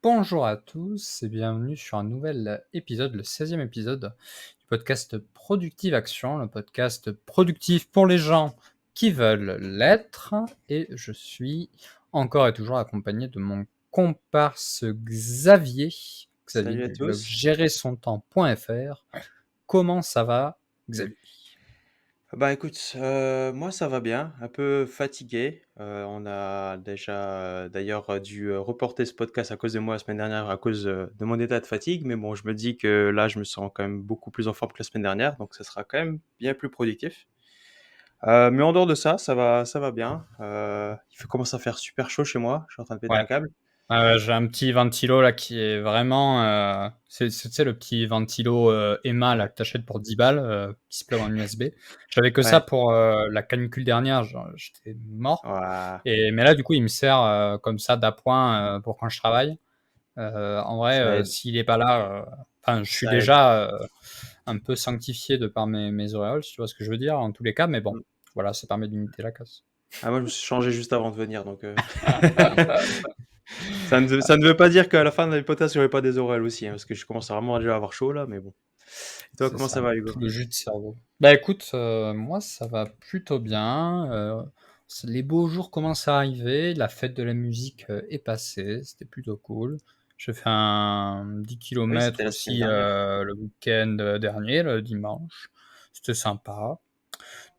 Bonjour à tous et bienvenue sur un nouvel épisode, le 16e épisode du podcast Productive Action, le podcast productif pour les gens qui veulent l'être. Et je suis encore et toujours accompagné de mon comparse Xavier Salut à du blog tous. gérersontemps.fr. Comment ça va, Xavier? Bah écoute, moi ça va bien, un peu fatigué. On a déjà d'ailleurs dû reporter ce podcast à cause de moi la semaine dernière à cause de mon état de fatigue. Mais bon, je me dis que là je me sens quand même beaucoup plus en forme que la semaine dernière, donc ça sera quand même bien plus productif. Mais en dehors de ça, ça va bien. Commence à faire super chaud chez moi. Je suis en train de péter Ouais. un câble. J'ai un petit ventilo là qui est vraiment, tu sais le petit ventilo, EMA là Ouais, que tu pour 10 balles, qui se plug en USB. J'avais que ça ouais, pour, la canicule dernière, genre j'étais mort ouais. mais là du coup il me sert, comme ça d'appoint, pour quand je travaille. En vrai, Ça aide, s'il est pas là, enfin je suis ça aide. déjà, un peu sanctifié de par mes auréoles, si tu vois ce que je veux dire, en tous les cas, mais bon, Mm. voilà, ça permet de limiter la casse. Ah moi je me suis changé juste avant de venir, donc ça ne veut pas dire qu'à la fin de l'hypothèse, il n'y aurait pas des oreilles aussi, hein, parce que je commence vraiment déjà à avoir chaud là, mais bon. Et toi, C'est comment ça, ça va, tout Hugo? le jus de cerveau. Bah, écoute, moi ça va plutôt bien, les beaux jours commencent à arriver, la fête de la musique, est passée, c'était plutôt cool. J'ai fait un 10 Oui, c'était kilomètres la semaine aussi, dernière. le week-end, dernier, le dimanche. C'était sympa.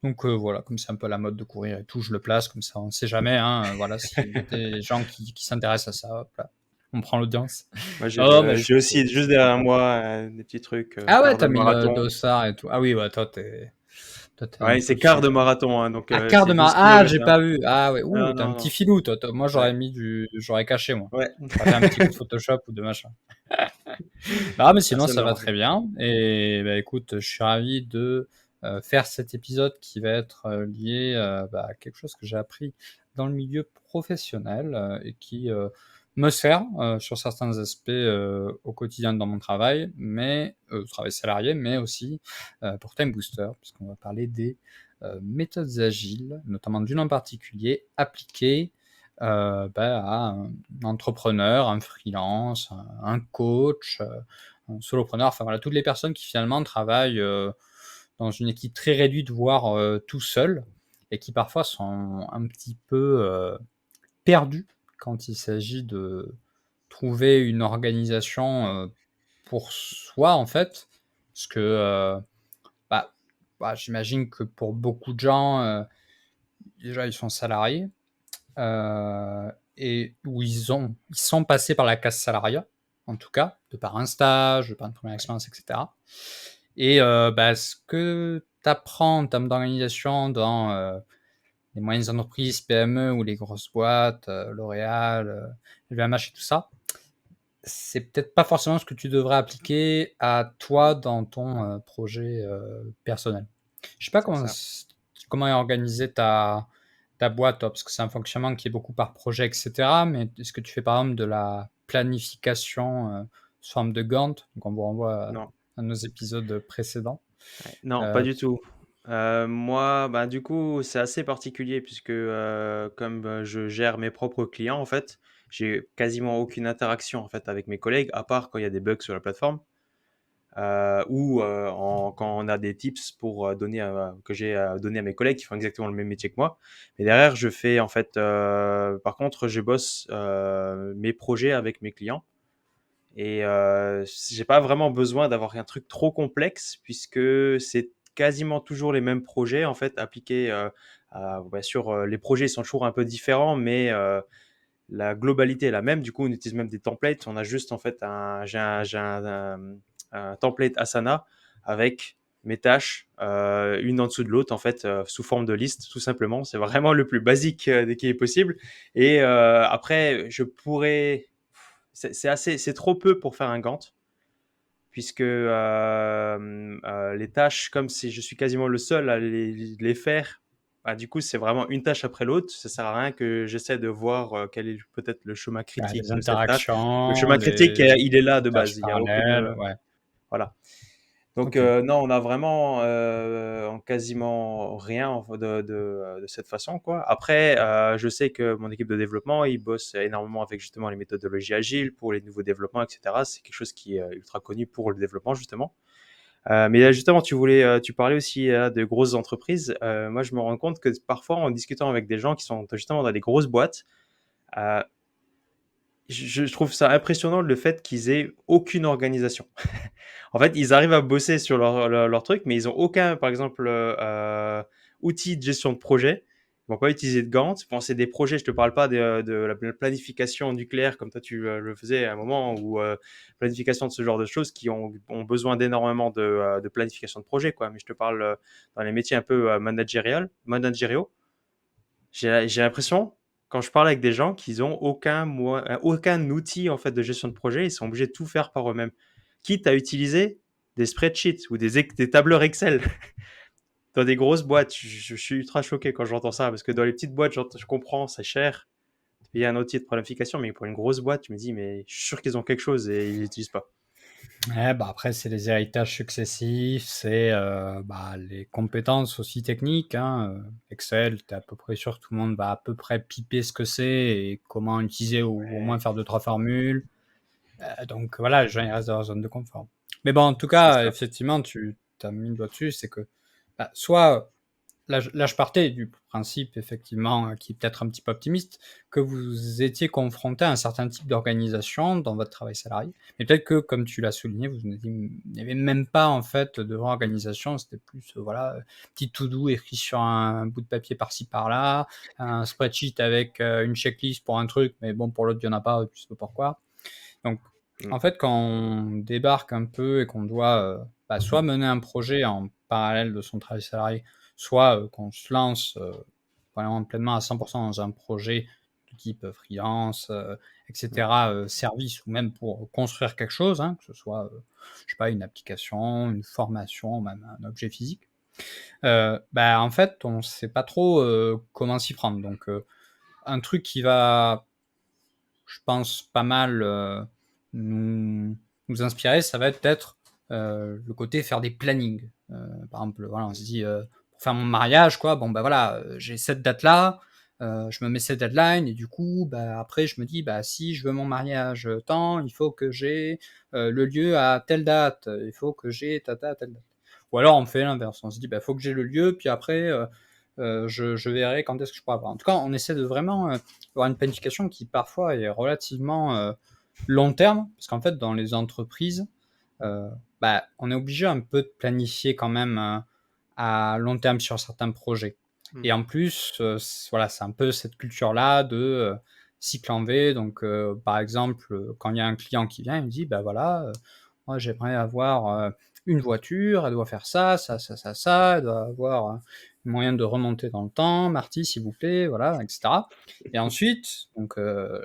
Donc voilà, comme c'est un peu la mode de courir et tout, je le place comme ça, on sait jamais, hein, voilà, s'il y a des gens qui s'intéressent à ça, hop là, on prend l'audience. Moi, Non, mais je j'ai aussi juste derrière moi des petits trucs, ah ouais, quart de t'as mis le marathon. dossard et tout. Ah oui, ouais, toi, t'es un Ouais, peu c'est quart sur, de marathon, hein, donc ah, quart c'est de 12 ah, kilomètres. j'ai Hein. pas vu. Ah ouais, ouh, Non, tu un non, petit non. filou, toi. Moi, Ouais, j'aurais caché, moi. ouais. J'aurais fait un petit coup de Photoshop ou de machin. Non, mais sinon, Personne ça ne va l'aura très fait. bien. Et bah, écoute, je suis ravi de faire cet épisode qui va être lié à quelque chose que j'ai appris dans le milieu professionnel et qui me sert sur certains aspects au quotidien dans mon travail, mais travail salarié, mais aussi pour Time Booster, puisqu'on va parler des méthodes agiles, notamment d'une en particulier appliquée à un entrepreneur, un freelance, un coach, un solopreneur, enfin voilà, toutes les personnes qui finalement travaillent dans une équipe très réduite, voire tout seul, et qui parfois sont un petit peu perdus quand il s'agit de trouver une organisation pour soi en fait, parce que bah, j'imagine que pour beaucoup de gens, déjà ils sont salariés, et où ils sont passés par la case salariat, en tout cas, de par un stage, de par une première expérience, et cetera. Et ce que tu apprends en termes d'organisation dans les moyennes entreprises, PME ou les grosses boîtes, L'Oréal, LVMH et tout ça, c'est peut-être pas forcément ce que tu devrais appliquer à toi dans ton projet personnel. Je sais pas C'est ça. comment est organisée ta boîte, toi, parce que c'est un fonctionnement qui est beaucoup par projet, et cetera. Mais est-ce que tu fais par exemple de la planification sous forme de Gantt? Donc on vous renvoie Non. à nos épisodes précédents. Ouais. Non, pas Euh, du tout. Moi, bah, du coup, c'est assez particulier puisque comme je gère mes propres clients, en fait, j'ai quasiment aucune interaction en fait avec mes collègues, à part quand il y a des bugs sur la plateforme. Ou quand on a des tips pour que j'ai à donner à mes collègues qui font exactement le même métier que moi. Mais derrière, je fais en fait, par contre, je bosse mes projets avec mes clients et j'ai pas vraiment besoin d'avoir un truc trop complexe puisque c'est quasiment toujours les mêmes projets en fait appliqués. Bien sûr, les projets sont toujours un peu différents, mais la globalité est la même. Du coup, on utilise même des templates. On a juste en fait un template Asana avec mes tâches, une en dessous de l'autre, en fait, sous forme de liste, tout simplement. C'est vraiment le plus basique qui est possible. Et après, je pourrais. C'est trop peu pour faire un Gantt, puisque les tâches, comme si je suis quasiment le seul à les faire, bah, du coup, c'est vraiment une tâche après l'autre. Ça sert à rien que j'essaie de voir quel est peut-être le chemin les critique de cette tâche. Le interactions, chemin critique, il est là de tâches base. Il y a aucune, parallèles, ouais. voilà. Donc OK. non, on a vraiment, en quasiment rien de cette façon, quoi. Après, je sais que mon équipe de développement, ils bossent énormément avec justement les méthodologies agiles pour les nouveaux développements et cetera. C'est quelque chose qui est, ultra connu pour le développement justement. Mais là justement tu parlais aussi, de grosses entreprises. Moi je me rends compte que parfois en discutant avec des gens qui sont justement dans des grosses boîtes, heu, je trouve ça impressionnant le fait qu'ils aient aucune organisation. En fait, ils arrivent à bosser sur leur truc, mais ils ont aucun, par exemple, outil de gestion de projet. Ils vont pas utiliser de Gantt. Bon, c'est des projets, je te parle pas de la planification nucléaire comme toi tu le faisais à un moment, ou planification de ce genre de choses qui ont besoin d'énormément de planification de projet, quoi. Mais je te parle dans les métiers un peu managériaux. J'ai l'impression, quand je parle avec des gens, qu'ils ont aucun outil en fait de gestion de projet. Ils sont obligés de tout faire par eux-mêmes, quitte à utiliser des spreadsheets ou des tableurs Excel dans des grosses boîtes. Je suis ultra choqué quand j'entends ça, parce que dans les petites boîtes, je comprends, c'est cher. Il y a un outil de planification, mais pour une grosse boîte, tu me dis, mais je suis sûr qu'ils ont quelque chose et ils l'utilisent pas. Ouais, bah, après, c'est les héritages successifs, c'est, bah, les compétences aussi techniques, hein, Excel, tu es à peu près sûr que tout le monde va à peu près piper ce que c'est et comment utiliser ou au moins Ouais, faire 2-3 formules. Donc voilà, les gens, ils restent dans leur zone de confort. Mais bon, en tout c'est cas, ça. effectivement, tu as mis le doigt dessus, c'est que, bah, soit là, je partais du principe effectivement, qui est peut-être un petit peu optimiste, que vous étiez confronté à un certain type d'organisation dans votre travail salarié. Mais peut-être que, comme tu l'as souligné, vous n'avez même pas en fait de vraie organisation, c'était plus, voilà, petit to do écrit sur un bout de papier par-ci par-là, un spreadsheet avec, une checklist pour un truc, mais bon pour l'autre il y en a pas, tu sais pas pourquoi. Donc Mm. en fait, quand on débarque un peu et qu'on doit, bah, soit mener un projet en parallèle de son travail salarié, soit, qu'on se lance, vraiment pleinement à 100 dans un projet de type, freelance, et Mm. cetera, service ou même pour construire quelque chose, hein, que ce soit, je sais pas, une application, une formation, même un objet physique. Bah, en fait, on sait pas trop, comment s'y prendre. Donc, un truc qui va, je pense, pas mal, nous nous inspirer, ça va être peut-être, le côté faire des plannings. Par exemple, voilà, on se dit, pour faire mon mariage quoi, bon, bah, voilà, j'ai cette date-là, je me mets cette deadline et du coup, bah, après je me dis: «Bah, si je veux mon mariage, tant, il faut que j'ai, le lieu à telle date, il faut que j'ai tata à telle date». Ou alors on fait l'inverse, on se dit: «Bah, faut que j'ai le lieu, puis après, je verrai quand est-ce que je pourrai avoir». En tout cas, on essaie de vraiment, avoir une planification qui parfois est relativement, long terme, parce qu'en fait dans les entreprises, heu, bah, on est obligé un peu de planifier quand même, à long terme sur certains projets et Mm. en plus, voilà, c'est un peu cette culture-là de, cycle en V donc par exemple, quand il y a un client qui vient, il me dit: «Bah, voilà, moi j'aimerais avoir, une voiture, elle doit faire ça, ça, ça, ça, ça, elle doit avoir, moyen de remonter dans le temps, Marty s'il vous plaît», voilà et cetera et ensuite donc le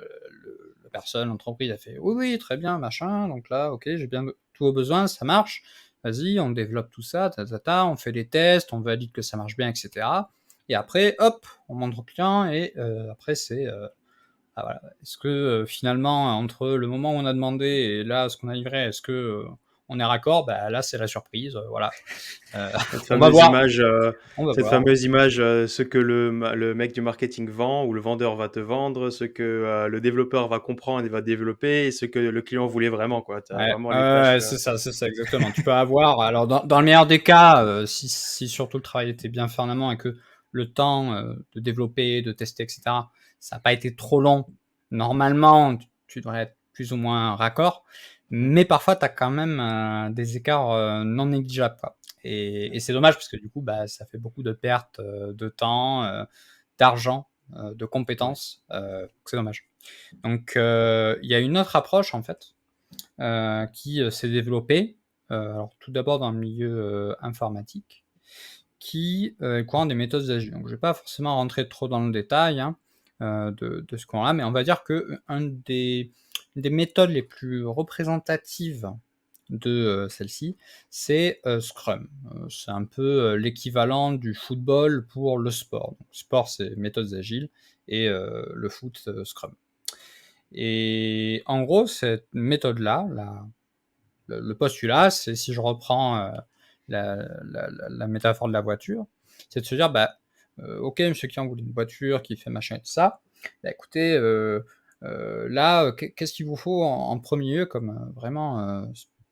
la personne, l'entreprise a fait: «Oui, oui, très bien, machin, donc là, OK, j'ai bien tous vos besoins, ça marche. Vas-y, on développe tout ça, ta, ta, ta, on fait les tests, on valide que ça marche bien et cetera» et après hop, on montre au client et après c'est, ah voilà, est-ce que, finalement entre le moment où on a demandé et là, ce qu'on a livré, est-ce que, on est raccord? Bah, là, c'est la surprise, voilà. Heu, Cette on va fameuse voir, image, on va cette voir. fameuse image, ce que le mec du marketing vend ou le vendeur va te vendre, ce que, le développeur va comprendre et va développer, et ce que le client voulait vraiment, quoi. Tu as Ouais, vraiment ouais, les ouais, flashs, c'est ça, exactement. Tu peux avoir alors dans le meilleur des cas, si surtout le travail était bien fait en amont et que le temps, de développer, de tester et cetera, ça a pas été trop long, normalement, tu devrais être plus ou moins raccord, mmh, mais parfois tu as quand même, des écarts, non négligeables, quoi et ouais, c'est dommage parce que du coup, bah, ça fait beaucoup de pertes, de temps, d'argent, de ouais. compétences, c'est dommage. Donc il y a une autre approche, en fait, qui, s'est développé, alors tout d'abord dans le milieu, informatique, qui, est courant des méthodes agiles. Donc je vais pas forcément rentrer trop dans le détail, hein, de ce qu'on a, mais on va dire que un des méthodes les plus représentatives de, celle-ci, c'est, Scrum. C'est un peu, l'équivalent du football pour le sport. Donc sport, c'est méthodes agiles et le foot, Scrum et en gros, cette méthode-là, le postulat, c'est si je reprends la métaphore de la voiture, c'est de se dire, bah, ok, monsieur client voulait une voiture qui fait machin et tout ça. Bah, écoutez, là, qu'est-ce qu'il vous faut en premier lieu comme vraiment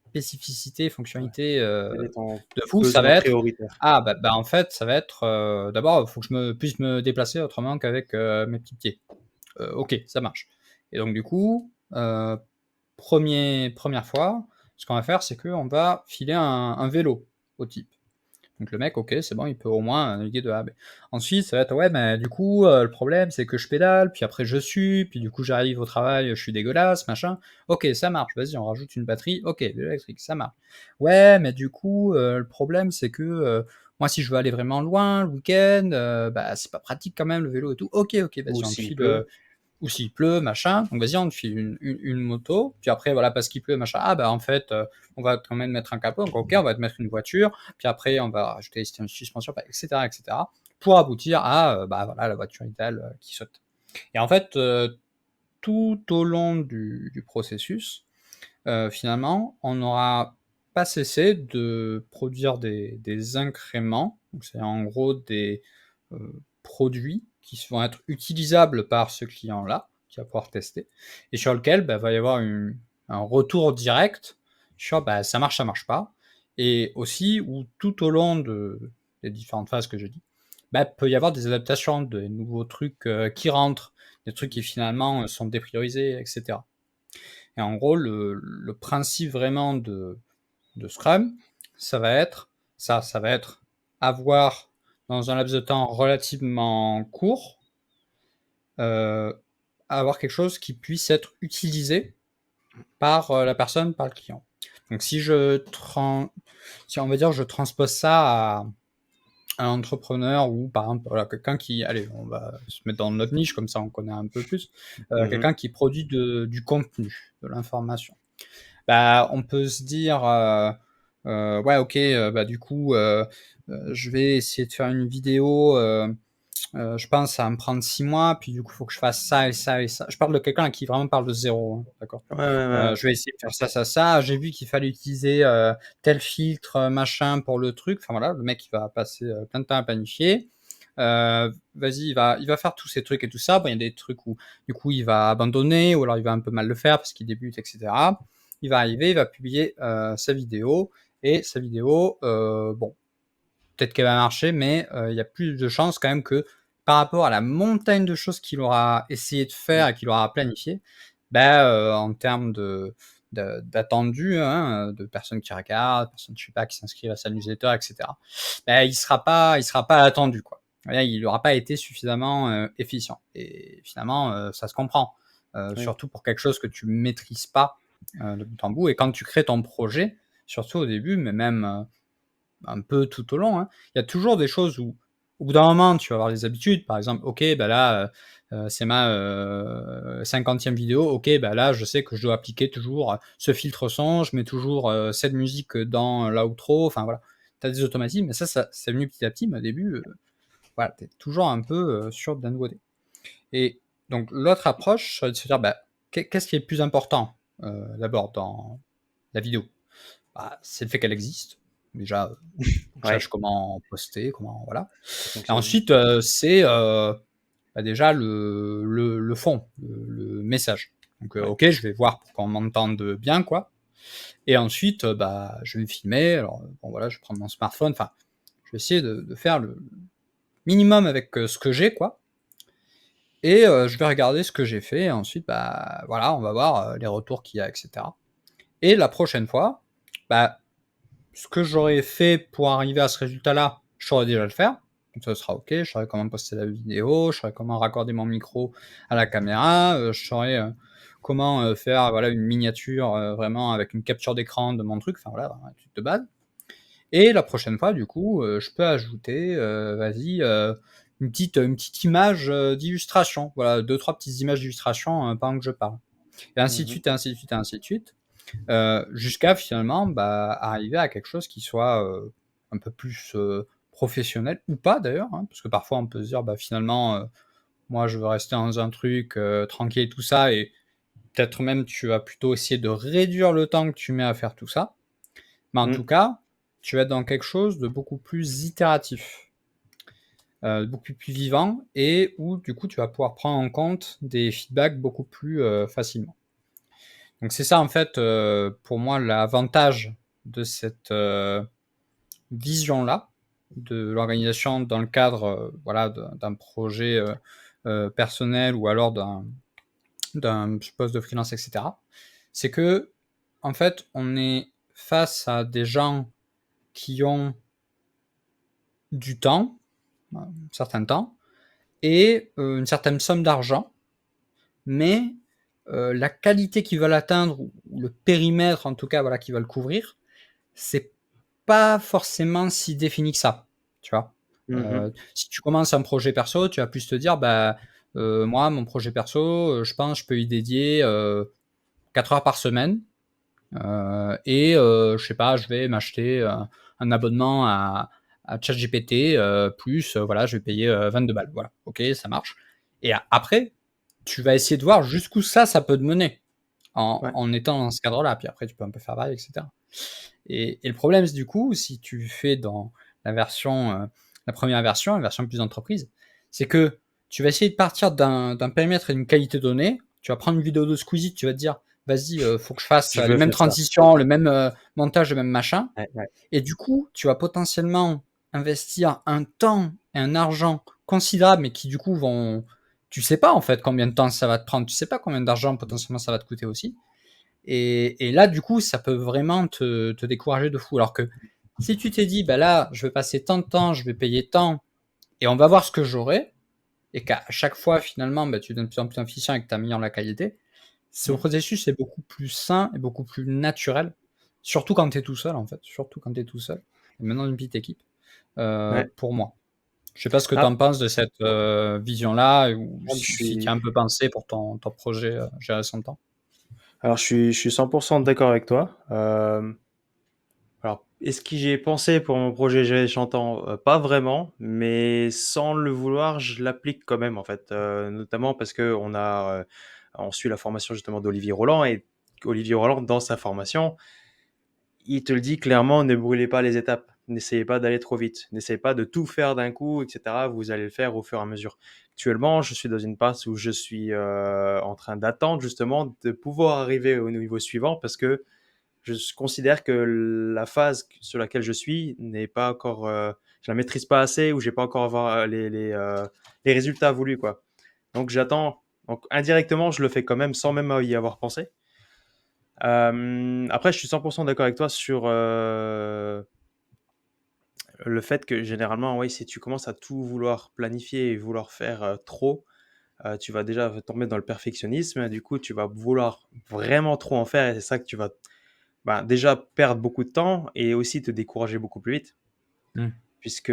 spécificité, Ouais. fonctionnalité Quel est ton de fou, ça va besoin être prioritaire? ah bah, en fait, ça va être, d'abord, il faut que je puisse me déplacer autrement qu'avec, mes petits pieds. OK, ça marche et donc du coup, 1re fois, ce qu'on va faire, c'est qu'on va filer un vélo au type. Donc le mec, OK, c'est bon, il peut au moins naviguer de A à B. Ensuite, ça va être: «Ouais, mais du coup, le problème, c'est que je pédale, puis après je sue, puis du coup j'arrive au travail, je suis dégueulasse, machin». OK, ça marche, vas-y, on rajoute une batterie. OK, vélo électrique, ça marche. «Ouais, mais du coup, le problème, c'est que, moi, si je veux aller vraiment loin le week-end, bah, c'est pas pratique quand même le vélo et tout». «OK, OK, Ou vas-y, on te s'il file, pleut? ou s'il pleut, machin, donc vas-y, on te file une moto, puis après, voilà, parce qu'il pleut, machin, ah bah en fait, on va quand même mettre un capot, donc ok, on va te mettre une voiture, puis après, on va rajouter une suspension, etc., etc., pour aboutir à, bah voilà, la voiture idéale qui saute. Et en fait, tout au long du processus, finalement, on n'aura pas cessé de produire des incréments, donc c'est en gros des produits qui vont être utilisables par ce client-là, qui va pouvoir tester, et sur lequel bah, va y avoir un retour direct sur bah, ça marche pas, et aussi où tout au long des différentes phases que je dis, bah, peut y avoir des adaptations, de nouveaux trucs qui rentrent, des trucs qui finalement sont dépriorisés, etc. Et en gros, le principe vraiment de Scrum, ça va être ça va être avoir, dans un laps de temps relativement court, euh, avoir quelque chose qui puisse être utilisé par la personne, par le client. Donc si on va dire je transpose ça à un entrepreneur, ou par exemple voilà, quelqu'un qui, allez, on va se mettre dans notre niche, comme ça on connaît un peu plus, Mmh. quelqu'un qui produit du contenu, de l'information. Bah, on peut se dire, ouais, OK, bah, du coup, je vais essayer de faire une vidéo, je pense ça va me prendre 6 mois, puis du coup, il faut que je fasse ça et ça et ça. Je parle de quelqu'un qui vraiment parle de zéro, hein, d'accord? Ouais, ouais, ouais. Je vais essayer de faire ça, ça, ça. J'ai vu qu'il fallait utiliser, tel filtre, machin pour le truc. Enfin voilà, le mec, il va passer, plein de temps à planifier. Vas-y, il va faire tous ces trucs et tout ça. Bon, il y a des trucs où, du coup, il va abandonner, ou alors il va un peu mal le faire parce qu'il débute, et cetera. Il va arriver, il va publier, sa vidéo, et sa vidéo, bon, peut-être qu'elle va marcher, mais il y a plus de chances quand même que, par rapport à la montagne de choses qu'il aura essayé de faire Mmh. et qu'il aura planifié, bah, en termes d'attendu, hein, de personnes qui regardent, personnes, je sais pas, qui s'inscrivent à sa newsletter, et cetera, bah, il sera pas attendu, quoi. Voilà, il aura pas été suffisamment efficient, et finalement, ça se comprend, Oui. surtout pour quelque chose que tu maîtrises pas de bout en bout, et quand tu crées ton projet, surtout au début, mais même un peu tout au long, hein. Il y a toujours des choses où, au bout d'un moment, tu vas avoir des habitudes. Par exemple, OK, bah là, c'est ma 50e vidéo. OK, bah là, je sais que je dois appliquer toujours ce filtre son. Je mets toujours cette musique dans l'outro. Enfin voilà, tu as des automatismes, mais ça c'est venu petit à petit. Mais au début, voilà, tu es toujours un peu sur de la nouveauté. Et donc, l'autre approche, ça va être de se dire, bah, qu'est-ce qui est le plus important d'abord dans la vidéo? Bah, c'est le fait qu'elle existe. Déjà, faut que je sache Ouais, comment poster, comment voilà. ça Et fonctionne. ensuite, c'est, bah, déjà le fond, le message. Donc, Ouais. OK, je vais voir pour qu'on m'entende bien, quoi. Et ensuite, bah, je vais me filmer. Alors, bon voilà, je vais prendre mon smartphone, enfin, je vais essayer de faire le minimum avec, ce que j'ai, quoi. Et je vais regarder ce que j'ai fait, et ensuite, bah, voilà, on va voir, les retours qu'il y a, et cetera. Et la prochaine fois, bah, ce que j'aurais fait pour arriver à ce résultat-là, je saurais déjà le faire. Donc ça sera OK, je saurais comment poster la vidéo, je saurais comment raccorder mon micro à la caméra, je saurais, comment, faire, voilà, une miniature, vraiment avec une capture d'écran de mon truc, enfin voilà, un truc de base. Et la prochaine fois, du coup, je peux ajouter, vas-y, une petite image, d'illustration. Voilà, deux trois petites images d'illustration, pendant que je parle. Et ainsi de Mmh. suite, et ainsi de suite, et ainsi de suite. Jusqu'à finalement, bah, arriver à quelque chose qui soit, un peu plus, professionnel, ou pas d'ailleurs, hein, parce que parfois on peut se dire: «Bah, finalement, moi je veux rester dans un truc, tranquille et tout ça», et peut-être même tu vas plutôt essayer de réduire le temps que tu mets à faire tout ça. Mais en Mmh. tout cas, tu vas être dans quelque chose de beaucoup plus itératif, beaucoup plus vivant et où du coup tu vas pouvoir prendre en compte des feedbacks beaucoup plus facilement. Donc c'est ça en fait pour moi l'avantage de cette vision-là de l'organisation dans le cadre voilà, d'un projet personnel ou alors d'un poste de freelance, etc. C'est que en fait on est face à des gens qui ont du temps, un certain temps, et une certaine somme d'argent, mais la qualité qu'ils veulent atteindre, ou le périmètre en tout cas voilà, qu'ils veulent couvrir, c'est pas forcément si défini que ça, tu vois. Mmh. Si tu commences un projet perso, tu vas plus te dire, bah, moi, mon projet perso, je pense, je peux y dédier 4 heures par semaine. Et je sais pas, je vais m'acheter un abonnement à ChatGPT, plus, voilà, je vais payer 22 balles. Voilà, ok, ça marche. Et après, tu vas essayer de voir jusqu'où ça peut te mener Ouais. en étant dans ce cadre-là. Puis après, tu peux un peu faire varier, etc. Et le problème, c'est du coup, si tu fais dans la version, la première version, la version plus entreprise, c'est que tu vas essayer de partir d'un périmètre et d'une qualité donnée. Tu vas prendre une vidéo de Squeezie, tu vas te dire, vas-y, faut que je fasse Je les veux mêmes faire ça. transitions, le même montage, le même machin. Ouais, ouais. Et du coup, tu vas potentiellement investir un temps et un argent considérable, mais qui du coup vont, tu sais pas en fait combien de temps ça va te prendre, tu sais pas combien d'argent potentiellement ça va te coûter aussi. Et là, du coup, ça peut vraiment te décourager de fou. Alors que si tu t'es dit, bah là, je vais passer tant de temps, je vais payer tant, et on va voir ce que j'aurai, et qu'à chaque fois, finalement, bah, tu donnes de plus en plus efficient et que tu améliores la qualité, ce Mmh. processus est beaucoup plus sain et beaucoup plus naturel, surtout quand tu es tout seul, en fait, surtout quand tu es tout seul, et maintenant une petite équipe, Ouais. pour moi. Je sais pas ce que tu Ah, en penses de cette vision-là, ou je si tu as suis un peu pensé pour ton projet gérer son temps. alors je suis 100 d'accord avec toi. Alors, est-ce que j'y ai pensé pour mon projet Gérer Chantant? Pas vraiment, mais sans le vouloir, je l'applique quand même, en fait. Notamment parce on suit la formation justement d'Olivier Roland et Olivier Roland, dans sa formation, il te le dit clairement, ne brûlez pas les étapes. N'essayez pas d'aller trop vite. N'essayez pas de tout faire d'un coup, etc. Vous allez le faire au fur et à mesure. Actuellement, je suis dans une passe où je suis en train d'attendre justement de pouvoir arriver au niveau suivant parce que considère que la phase sur laquelle je suis n'est pas encore, je la maîtrise pas assez ou j'ai pas encore avoir les résultats voulus, quoi. Donc j'attends. Donc indirectement, je le fais quand même sans même y avoir pensé. Après, je suis 100% d'accord avec toi sur le fait que généralement, oui, si tu commences à tout vouloir planifier et vouloir faire trop, tu vas déjà tomber dans le perfectionnisme. Du coup, tu vas vouloir vraiment trop en faire et c'est ça que tu vas déjà perdre beaucoup de temps et aussi te décourager beaucoup plus vite. Mmh. Puisque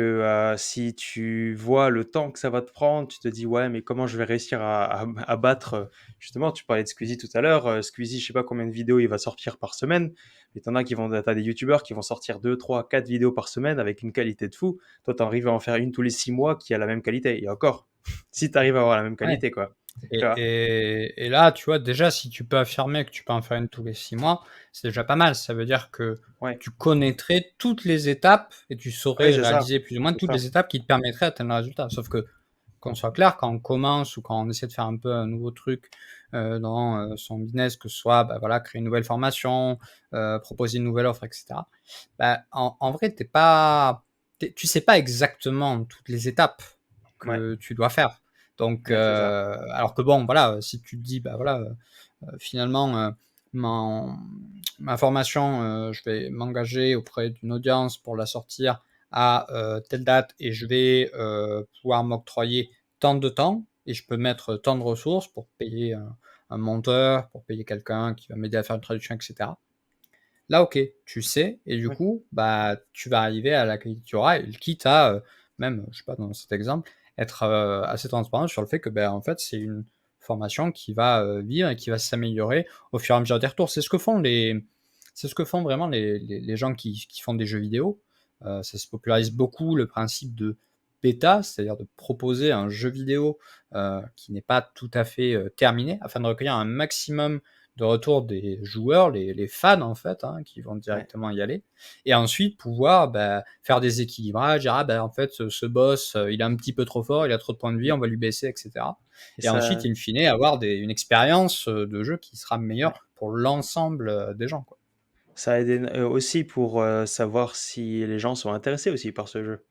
si tu vois le temps que ça va te prendre, tu te dis ouais, mais comment je vais réussir à battre justement, tu parlais de Squeezie tout à l'heure. Squeezie, je sais pas combien de vidéos il va sortir par semaine, mais t'en as qui vont, t'as des youtubeurs qui vont sortir 2, 3, 4 vidéos par semaine avec une qualité de fou. Toi, t'arrives à en faire une tous les 6 mois qui a la même qualité. Et encore, si t'arrives à avoir la même Ouais. qualité, quoi. Tu Et, vois? et là, tu vois, déjà, si tu peux affirmer que tu peux en faire une tous les 6 mois, c'est déjà pas mal. Ça veut dire que Ouais, tu connaîtrais toutes les étapes et tu ouais, saurais c'est ça, réaliser plus ou moins c'est toutes ça. les étapes qui te permettraient d'atteindre le résultat. Sauf que, qu'on soit clair, quand on commence ou quand on essaie de faire un peu un nouveau truc dans son business, que ce soit bah, voilà, créer une nouvelle formation, proposer une nouvelle offre, etc., bah, en vrai, tu sais pas exactement toutes les étapes Ouais, que tu dois faire. Donc, ouais, c'est ça. alors que bon, voilà, si tu te dis, bah voilà, finalement, ma, ma formation, je vais m'engager auprès d'une audience pour la sortir à telle date et je vais pouvoir m'octroyer tant de temps et je peux mettre tant de ressources pour payer un monteur, pour payer quelqu'un qui va m'aider à faire une traduction, etc. Là, OK, tu sais et du Ouais, coup, bah, tu vas arriver à la qualité que tu auras et quitte à, même, je sais pas, dans cet exemple, être, assez transparent sur le fait que, ben, en fait, c'est une formation qui va, vivre et qui va s'améliorer au fur et à mesure des retours. C'est ce que font vraiment les gens qui font des jeux vidéo. Ça se popularise beaucoup le principe de bêta, c'est-à-dire de proposer un jeu vidéo, qui n'est pas tout à fait, terminé afin de recueillir un maximum de retour des joueurs, les fans en fait, hein, qui vont Ouais. directement y aller, et ensuite pouvoir faire des équilibrages, dire ah en fait ce boss il est un petit peu trop fort, il a trop de points de vie, on va lui baisser, etc. Et Et ensuite, ça in fine, avoir une expérience de jeu qui sera ouais. meilleure pour l'ensemble des gens, quoi. Ça aide aussi pour, savoir si les gens sont intéressés aussi par ce jeu.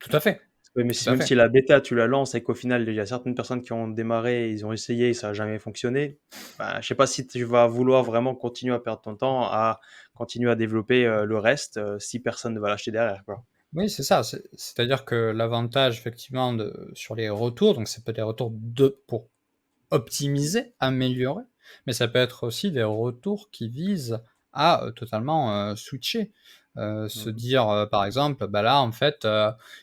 Tout à fait, Oui, mais tout si à même fait. si la bêta, tu la lances et qu'au final, il y a certaines personnes qui ont démarré, ils ont essayé et ça a jamais fonctionné, bah, je sais pas si tu vas vouloir vraiment continuer à perdre ton temps à continuer à développer, le reste, si personne ne va l'acheter derrière, quoi. Oui, c'est ça. C'est-à-dire que l'avantage, effectivement, sur les retours, donc c'est peut être des retours pour optimiser, améliorer, mais ça peut être aussi des retours qui visent à totalement switcher. Se Mmh. dire, par exemple, bah là, en fait,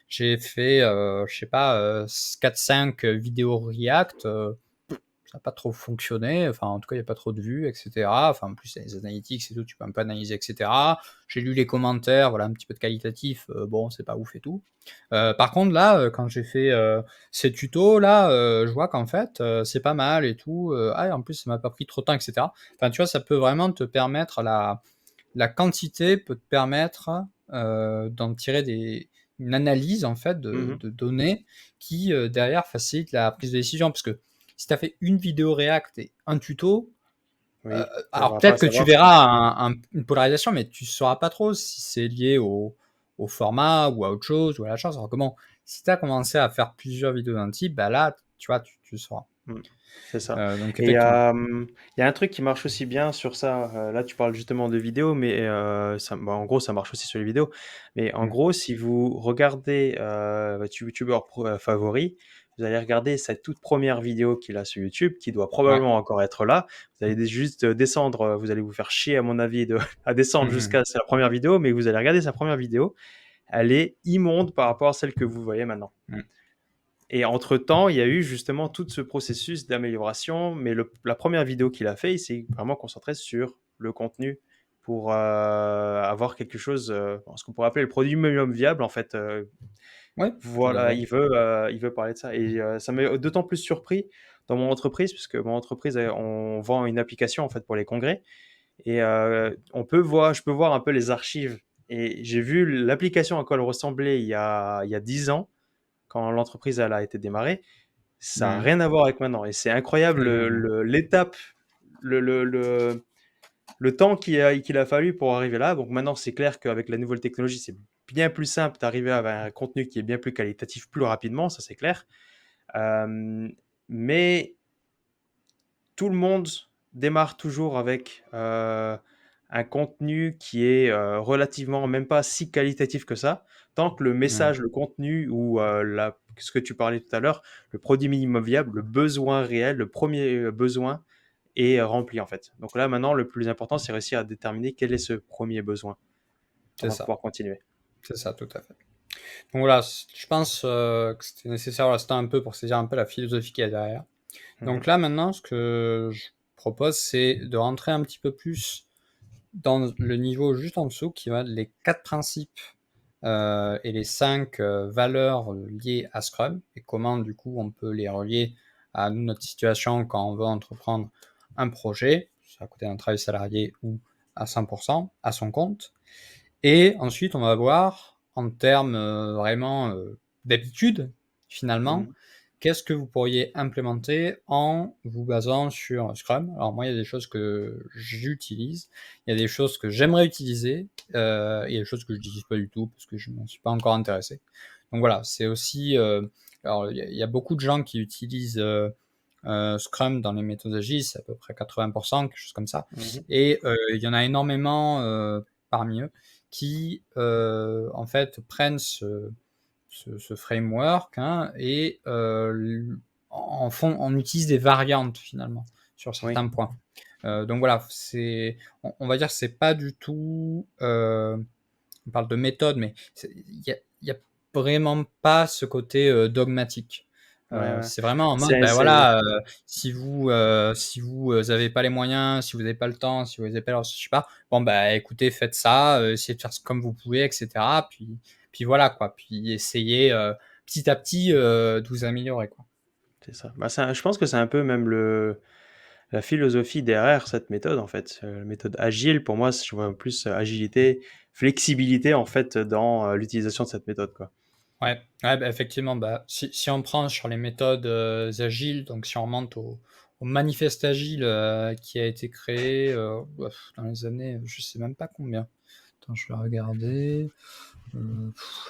j'ai fait, je sais pas, 4-5 vidéos React, ça n'a pas trop fonctionné, enfin en tout cas il n'y a pas trop de vues, etc. Enfin en plus les analytics et tout, tu peux un peu analyser, etc. J'ai lu les commentaires, voilà un petit peu de qualitatif, bon c'est pas ouf et tout. Par contre là, quand j'ai fait ces tutos là, je vois qu'en fait c'est pas mal et tout. Ah et en plus ça m'a pas pris trop de temps, etc. Enfin tu vois, ça peut vraiment te permettre la quantité peut te permettre d'en tirer une analyse en fait Mmh. de données qui derrière facilite la prise de décision. Parce que si tu as fait une vidéo React et un tuto, Oui, tu alors vas pas peut-être que tu savoir verras une polarisation, mais tu ne sauras pas trop si c'est lié au format ou à autre chose ou à la chance. Alors comment si tu as commencé à faire plusieurs vidéos d'un type, bah là, tu vois, tu sauras. mmh, c'est ça Donc et effectivement. il y a un truc qui marche aussi bien sur ça, là, tu parles justement de vidéos, mais ça bah, en gros, ça marche aussi sur les vidéos, mais en Mmh. gros, si vous regardez, votre youtubeur favori, vous allez regarder sa toute première vidéo qu'il a sur YouTube, qui doit Ouais. probablement encore être là. Vous allez juste descendre, vous allez vous faire chier à mon avis de à descendre Mmh. jusqu'à sa première vidéo, mais vous allez regarder sa première vidéo, elle est immonde par rapport à celle que vous voyez maintenant. Mmh. Et entre-temps, il y a eu justement tout ce processus d'amélioration, mais la première vidéo qu'il a fait, il s'est vraiment concentré sur le contenu pour avoir quelque chose, ce qu'on pourrait appeler le produit minimum viable en fait. Ouais, tout à Voilà, fait. il veut parler de ça et ça m'a d'autant plus surpris dans mon entreprise, puisque mon entreprise, on vend une application en fait pour les congrès et je peux voir un peu les archives et j'ai vu l'application à quoi elle ressemblait il y a 10 ans quand l'entreprise elle a été démarrée, ça a Mmh. rien à voir avec maintenant et c'est incroyable l'étape, le le le le temps qu'il a fallu pour arriver là. Donc maintenant, c'est clair qu'avec la nouvelle technologie, c'est bien plus simple d'arriver à un contenu qui est bien plus qualitatif plus rapidement, ça c'est clair. Hem, mais tout le monde démarre toujours avec, un contenu qui est, relativement même pas si qualitatif que ça. Tant que le Mmh. message, le contenu ou, la ce que tu parlais tout à l'heure, le produit minimum viable, le besoin réel, le premier besoin est rempli, en fait. Donc là, maintenant, le plus important, c'est réussir à déterminer quel est ce premier besoin C'est avant de ça, pouvoir continuer. c'est ça, tout à fait. Donc voilà, je pense que c'était nécessaire, voilà, c'était un peu pour saisir un peu la philosophie qu'il y a derrière. Mmh. Donc là, maintenant, ce que je propose, c'est de rentrer un petit peu plus dans le niveau juste en dessous, qui va être les 4 principes et les 5 valeurs liées à Scrum, et comment, du coup, on peut les relier à notre situation quand on veut entreprendre un projet, à côté d'un travail salarié ou à 100%, à son compte. Et ensuite, on va voir en termes vraiment d'habitude, finalement, Mmh. qu'est-ce que vous pourriez implémenter en vous basant sur Scrum. Alors moi, il y a des choses que j'utilise, il y a des choses que j'aimerais utiliser, il y a des choses que je n'utilise pas du tout parce que je ne m'en suis pas encore intéressé. Donc voilà, c'est aussi... alors, il y a beaucoup de gens qui utilisent Scrum dans les méthodes agiles, c'est à peu près 80%, quelque chose comme ça. Mmh. Et il y en a énormément parmi eux qui, en fait, prennent ce framework hein, et on utilise des variantes finalement sur Oui. certains points. Donc voilà, on va dire que c'est pas du tout, on parle de méthode, mais il y a vraiment pas ce côté dogmatique. Ouais, ouais. C'est vraiment en mode, ben C'est voilà, si vous avez pas les moyens, si vous n'avez pas le temps, si vous n'avez pas, je sais pas, bon bah écoutez, faites ça, essayez de faire comme vous pouvez, etc. Puis voilà quoi, puis essayez petit à petit de vous améliorer quoi. c'est ça. Bah, je pense que c'est un peu même la philosophie derrière cette méthode, en fait. La méthode agile, pour moi, je vois plus agilité, flexibilité, en fait, dans l'utilisation de cette méthode, quoi. Ouais, ouais, bah, effectivement, bah, si on prend sur les méthodes, agiles, donc si on remonte au manifeste agile, qui a été créé, dans les années, je sais même pas combien. Attends, je vais regarder,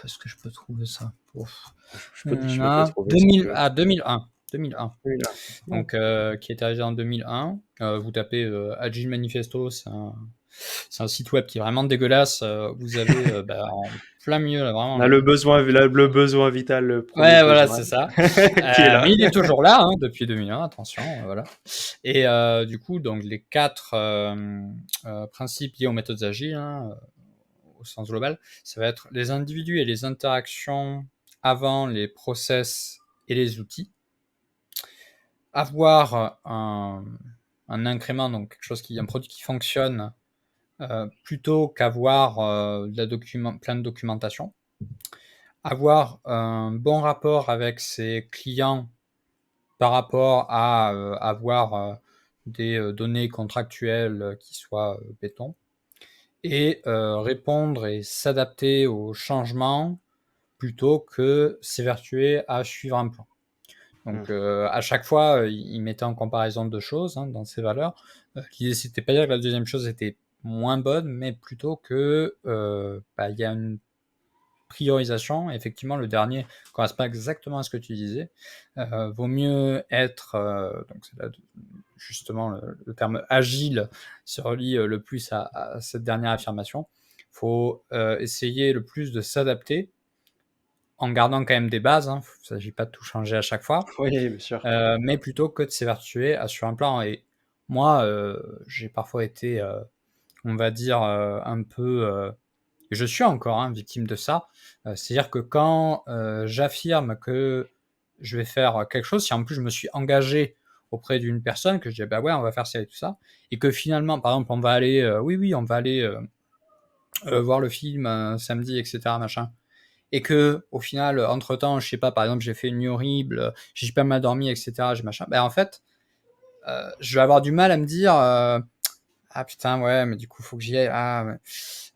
est-ce que je peux trouver ça? Ouf. Je peux te le Nanana, trouver si tu 2000 veux. ah 2001, 2001. Oui, là. Ouais. Donc, qui est arrivé en 2001. Vous tapez Agile Manifesto, c'est un site web qui est vraiment dégueulasse. Vous avez bah, en plein milieu, là, vraiment. On a le besoin vital, le premier Ouais, voilà, besoin c'est ça. qui est là. Mais il est toujours là hein, depuis 2001, attention, voilà. Et du coup, donc les quatre principes liés aux méthodes agiles, hein, au sens global, ça va être les individus et les interactions avant les process et les outils. Avoir un incrément, donc quelque chose un produit qui fonctionne, plutôt qu'avoir plein de documentation. Avoir un bon rapport avec ses clients par rapport à avoir des données contractuelles qui soient béton. Et répondre et s'adapter aux changements plutôt que s'évertuer à suivre un plan. Mmh. Donc à chaque fois, il mettait en comparaison deux choses hein, dans ses valeurs. L'idée, c'était pas dire que la deuxième chose était moins bonne, mais plutôt que bah, il y a une priorisation. Effectivement, le dernier correspond exactement à ce que tu disais. Vaut mieux être, donc c'est là justement le terme agile se relie le plus à cette dernière affirmation. Il faut essayer le plus de s'adapter en gardant quand même des bases. Hein. Il ne s'agit pas de tout changer à chaque fois. Oui, bien sûr. Mais plutôt que de s'évertuer sur un plan. Et moi, j'ai parfois été, on va dire, un peu, je suis encore hein, victime de ça. C'est-à-dire que quand j'affirme que je vais faire quelque chose, si en plus je me suis engagé auprès d'une personne, que je dis bah ouais, on va faire ça et tout ça, et que finalement, par exemple, on va aller, oui, on va aller voir le film samedi, etc., machin, et que au final, entre temps, je sais pas, par exemple, j'ai fait une nuit horrible, j'ai pas mal dormi, etc., j'ai machin, ben en fait, je vais avoir du mal à me dire ah putain, ouais, mais du coup, faut que j'y aille.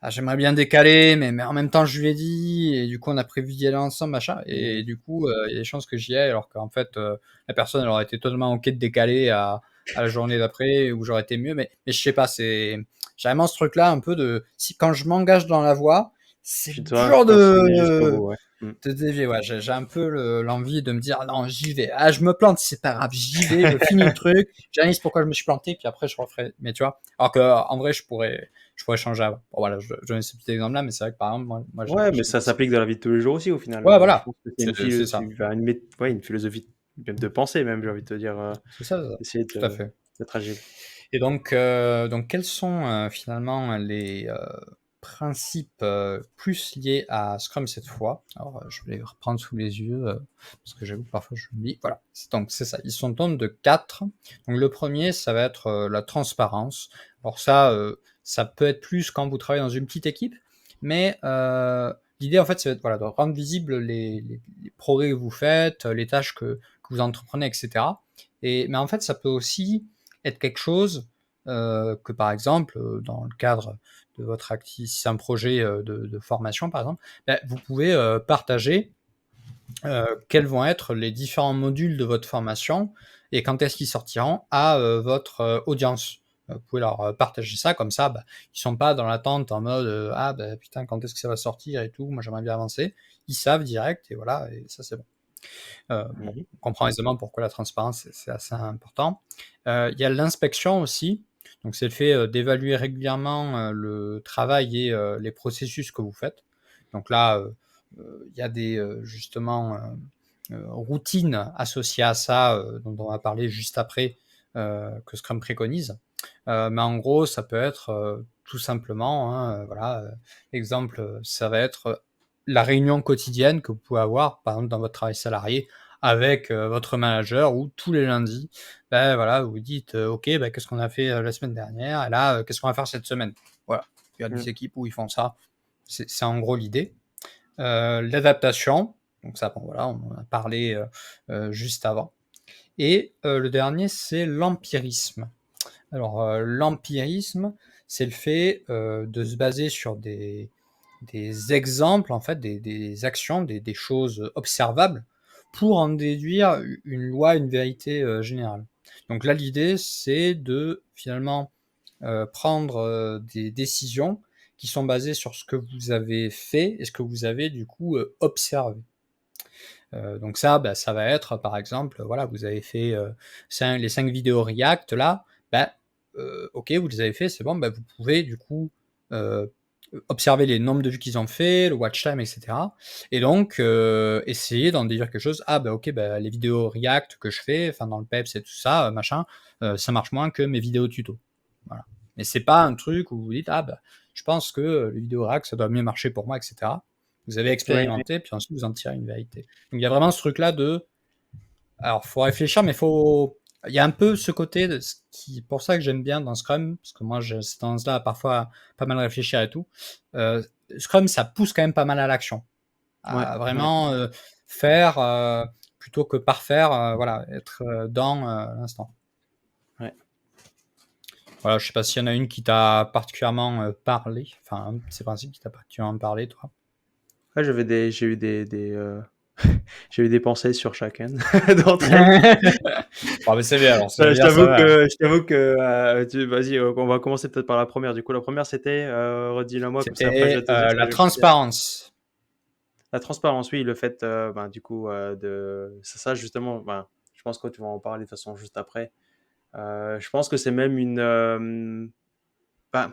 J'aimerais bien décaler, mais en même temps, je lui ai dit, et du coup, on a prévu d'y aller ensemble, machin. Mmh. Et du coup, il y a des chances que j'y aille, alors qu'en fait, la personne, elle aurait été totalement OK de décaler à la journée d'après, où j'aurais été mieux. Mais je sais pas, j'ai vraiment ce truc-là, un peu de, si quand je m'engage dans la voie, c'est Tu dois dur continuer jusqu'au bout, ouais. Mmh. de dévier. Ouais, j'ai un peu l'envie de me dire, ah non, j'y vais. Ah, je me plante, c'est pas grave, j'y vais, je finis le truc, j'analyse pourquoi je me suis planté, puis après, je referai. Mais tu vois, alors que en vrai, je pourrais changer avant. Bon, voilà, je donne ce petit exemple-là, mais c'est vrai que par exemple, moi Ouais, mais j'ai ça bossé. s'applique dans la vie de tous les jours aussi au final, Ouais, je voilà, pense que c'est c'est ça. ouais, une philosophie même de pensée même, j'ai envie de te dire, C'est ça, essayer tout à de fait. d'être agile. Et donc quels sont finalement les principes plus liés à Scrum cette fois? Alors, je vais les reprendre sous les yeux parce que j'avoue que parfois je m'oublie. Voilà, donc c'est ça. Ils sont au nombre de 4. Donc le premier, ça va être la transparence. Alors ça peut être plus quand vous travaillez dans une petite équipe, mais l'idée en fait, c'est voilà, de rendre visibles les progrès que vous faites, les tâches que vous entreprenez, etc. Mais en fait, ça peut aussi être quelque chose que par exemple, dans le cadre de votre activité, si c'est un projet de formation par exemple, ben, vous pouvez partager quels vont être les différents modules de votre formation et quand est-ce qu'ils sortiront à votre audience. Vous pouvez leur partager ça, comme ça, bah, ils sont pas dans l'attente en mode ah bah, putain, quand est-ce que ça va sortir et tout, moi j'aimerais bien avancer. Ils savent direct et voilà, et ça c'est bon. Bon, Mmh. on comprend aisément pourquoi la transparence, c'est assez important. Il y a l'inspection aussi. Donc, c'est le fait d'évaluer régulièrement le travail et les processus que vous faites. Donc là, il y a des justement routines associées à ça, dont on va parler juste après, que Scrum préconise. Mais en gros, ça peut être tout simplement, hein, voilà, exemple, ça va être la réunion quotidienne que vous pouvez avoir, par exemple, dans votre travail salarié, avec votre manager, où tous les lundis, ben, voilà, vous dites, OK, ben, qu'est-ce qu'on a fait la semaine dernière, et là, qu'est-ce qu'on va faire cette semaine. Voilà. Il y a Mmh. des équipes où ils font ça. C'est en gros l'idée. L'adaptation, donc ça, bon, voilà, on en a parlé juste avant. Et le dernier, c'est l'empirisme. Alors, l'empirisme, c'est le fait de se baser sur des exemples, en fait, des actions, des choses observables, pour en déduire une loi, une vérité générale. Donc là, l'idée, c'est de finalement prendre des décisions qui sont basées sur ce que vous avez fait et ce que vous avez du coup observé. Donc ça, bah, ça va être par exemple, voilà, vous avez fait les 5 vidéos React là, bah, ok, vous les avez fait, c'est bon, bah, vous pouvez du coup euh, observer les nombres de vues qu'ils ont fait, le watch time, etc. Et donc essayer d'en déduire quelque chose. Ah bah ok, bah, les vidéos React que je fais, enfin dans le PEPS et tout ça, machin, ça marche moins que mes vidéos tuto. Voilà. Mais c'est pas un truc où vous dites ah bah je pense que les vidéos React ça doit mieux marcher pour moi, etc. Vous avez Oui, expérimenté, puis ensuite vous en tirez une vérité. Donc il y a vraiment ce truc-là de. Alors, faut réfléchir, mais faut. Il y a un peu ce côté de ce qui, pour ça que j'aime bien dans Scrum, parce que moi j'ai cette tendance-là à parfois pas mal réfléchir et tout. Euh, Scrum, ça pousse quand même pas mal à l'action, ouais, à ouais, vraiment faire plutôt que parfaire, voilà, être dans l'instant. ouais. Voilà, je sais pas s'il y en a une qui t'a particulièrement parlé, enfin, ces principes qui t'a particulièrement parlé, toi. Ouais, j'ai eu des pensées sur chacune d'entre elles. Bon, mais c'est bien, alors c'est bien, ça va. Je t'avoue que vas-y, on va commencer peut-être par la première. Du coup, la première, c'était, redis-la moi, comme ça après je C'était vais te dire ce que la je vais penser. transparence. La transparence, oui, le fait, ben, du coup, c'est ça justement, ben, je pense que tu vas en parler de toute façon juste après. Je pense que c'est même ben,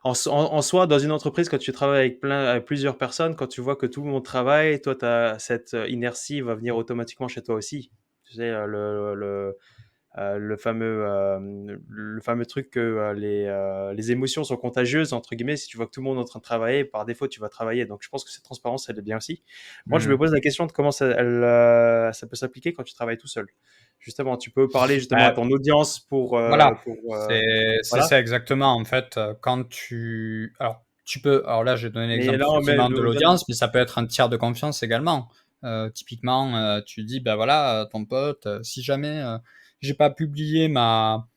en soi, dans une entreprise, quand tu travailles avec plusieurs personnes, quand tu vois que tout le monde travaille, toi, cette inertie va venir automatiquement chez toi aussi. Tu sais, le fameux truc que les émotions sont contagieuses, entre guillemets. Si tu vois que tout le monde est en train de travailler, par défaut, tu vas travailler. Donc, je pense que cette transparence, elle est bien aussi. Moi, je me Mhm. pose la question de comment ça peut s'appliquer quand tu travailles tout seul. Justement, tu peux parler justement à Bah, ton audience voilà, pour c'est voilà. ça exactement. En fait, quand tu. Alors, tu peux. Alors là, j'ai donné Mais l'exemple là, on met effectivement de l'audience, mais ça peut être un tiers de confiance également. Typiquement, tu dis, ben voilà, ton pote, si jamais j'ai pas publié ma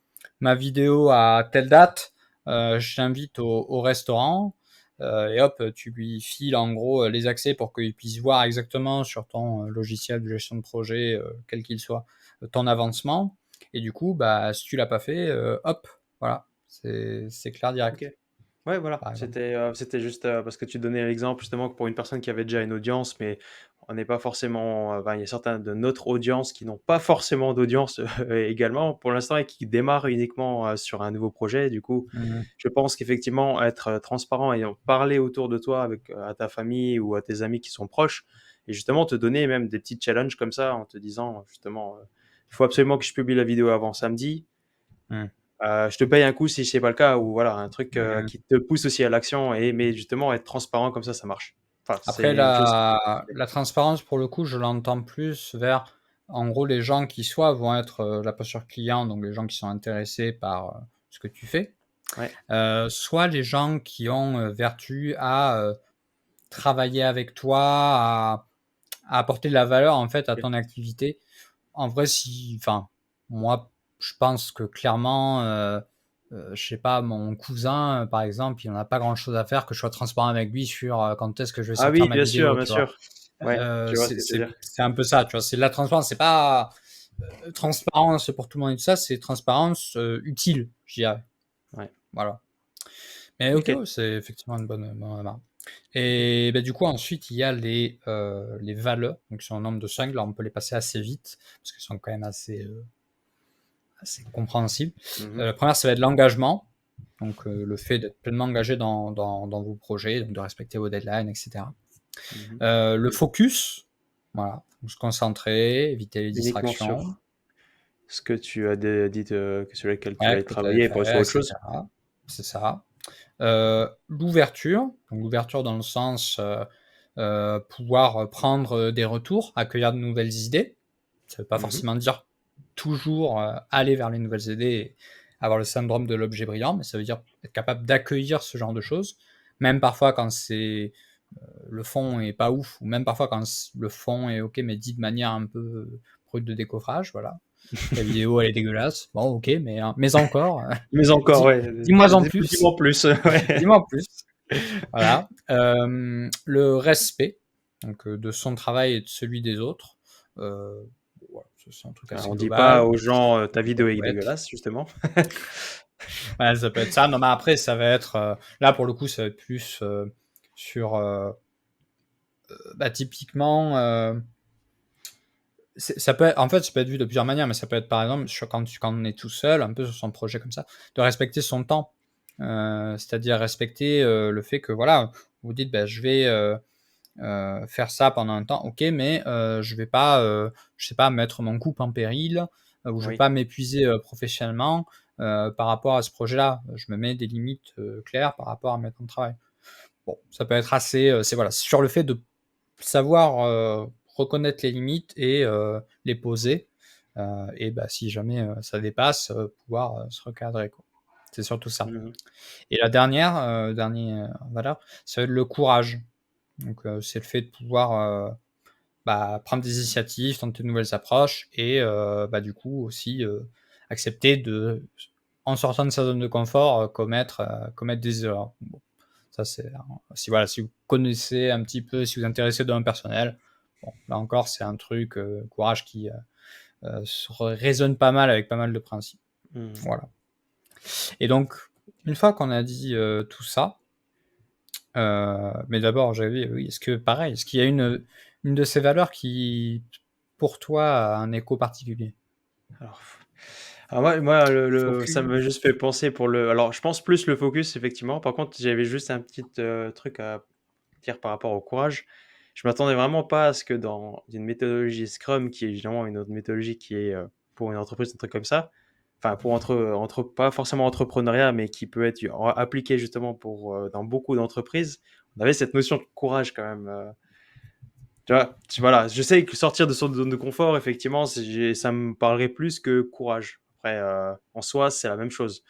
vidéo à telle date, je t'invite au restaurant. Et hop, tu lui files en gros les accès pour qu'il puisse voir exactement sur ton logiciel de gestion de projet, quel qu'il soit, ton avancement. Et du coup, bah, si tu l'as pas fait, hop, voilà, c'est clair Ok. direct, Ouais, voilà. par exemple. C'était juste parce que tu donnais l'exemple justement que pour une personne qui avait déjà une audience, mais on n'est pas forcément. Ben, il y a certains de notre audience qui n'ont pas forcément d'audience également pour l'instant et qui démarrent uniquement sur un nouveau projet. Du coup, Mhm. je pense qu'effectivement, être transparent et en parler autour de toi avec à ta famille ou à tes amis qui sont proches, et justement te donner même des petits challenges comme ça en te disant justement, il faut absolument que je publie la vidéo avant samedi. Mhm. Je te paye un coup si c'est pas le cas ou voilà, un truc, Mhm. qui te pousse aussi à l'action et mais justement être transparent comme ça marche. Enfin, Après, c'est je sais la transparence, pour le coup, je l'entends plus vers, en gros, les gens qui soit vont être la posture client, donc les gens qui sont intéressés par ce que tu fais, ouais, soit les gens qui ont vertu à travailler avec toi, à apporter de la valeur en fait à OK. ton activité. En vrai, si, enfin, moi, je pense que clairement, je sais pas, mon cousin, par exemple, il en a pas grand-chose à faire que je sois transparent avec lui sur quand est-ce que je vais Ah sortir oui, ma vidéo, bien tu vois. sûr. Ouais, je vois ce C'est que tu veux dire. un peu ça, tu vois. C'est de la transparence, c'est pas transparence pour tout le monde et tout ça, c'est transparence utile, je dirais. Ouais. Voilà. Mais ok, OK, ouais, c'est effectivement une bonne remarque. OK. Et bah, du coup, ensuite, il y a les valeurs, donc sur un nombre de 5, là, on peut les passer assez vite, parce qu'elles sont quand même assez compréhensibles. Mmh. La première, ça va être l'engagement, donc le fait d'être pleinement engagé dans vos projets, donc de respecter vos deadlines, etc. Mmh. Le focus, voilà, donc se concentrer, éviter les Uniquement distractions, sur ce que tu as dit que sur lequel tu ouais, allais que tu avais travailler et pas sur fait, autre chose. etc. C'est ça. L'ouverture, donc l'ouverture dans le sens pouvoir prendre des retours, accueillir de nouvelles idées. Ça ne veut pas Mmh. forcément dire toujours aller vers les nouvelles idées et avoir le syndrome de l'objet brillant, mais ça veut dire être capable d'accueillir ce genre de choses, même parfois quand c'est le fond est pas ouf, ou même parfois quand le fond est ok, mais dit de manière un peu brute de décoffrage, voilà. La vidéo, elle est dégueulasse. Bon, OK, mais encore, Mais encore, dis ouais, dis-moi en plus, dis-moi en plus, ouais. dis-moi en plus. Voilà. Le respect, donc de son travail et de celui des autres, voilà, ça c'est un truc Enfin, assez on dit pas global. aux gens, «Ta Ça vidéo est peut être dégueulasse», justement. Ouais, ça peut être ça. Non, mais après, ça va être, là, pour le coup, ça va être plus, sur, bah, typiquement, ça peut être, en fait, ça peut être vu de plusieurs manières, mais ça peut être, par exemple, quand on est tout seul, un peu sur son projet comme ça, de respecter son temps. C'est-à-dire respecter, le fait que, voilà, vous dites: «Bah, je vais, faire ça pendant un temps», OK, mais je vais pas, je sais pas, mettre mon couple en péril, ou je vais Oui. pas m'épuiser, professionnellement, par rapport à ce projet-là. Je me mets des limites, claires par rapport à mes temps de travail. Bon, ça peut être assez, c'est voilà, sur le fait de savoir, reconnaître les limites et les poser, et bah, si jamais, ça dépasse, pouvoir, se recadrer, quoi. C'est surtout ça. Mmh. Et la dernière, valeur, ça va être le courage. Donc c'est le fait de pouvoir, bah, prendre des initiatives, tenter de nouvelles approches et bah, du coup aussi, accepter de, en sortant de sa zone de confort, commettre des erreurs. Bon, ça c'est si voilà, si vous connaissez un petit peu, si vous vous intéressez au domaine personnel, bon, là encore, c'est un truc, courage qui, se résonne pas mal avec pas mal de principes. Mmh. Voilà. Et donc, une fois qu'on a dit, tout ça, mais d'abord, j'avais oui, est-ce que pareil, est-ce qu'il y a une de ces valeurs qui, pour toi, a un écho particulier? Alors moi le ça m'a Focus? juste fait penser pour le alors je pense plus le focus effectivement. Par contre, j'avais juste un petit, truc à dire par rapport au courage. Je m'attendais vraiment pas à ce que dans une méthodologie Scrum, qui est évidemment une autre méthodologie qui est, pour une entreprise, un truc comme ça, enfin pour pas forcément entrepreneuriat, mais qui peut être appliqué justement pour, dans beaucoup d'entreprises. On avait cette notion de courage quand même, tu vois? Voilà, je sais que sortir de son zone de confort, effectivement, ça me parlerait plus que courage. Après, en soi, c'est la même chose.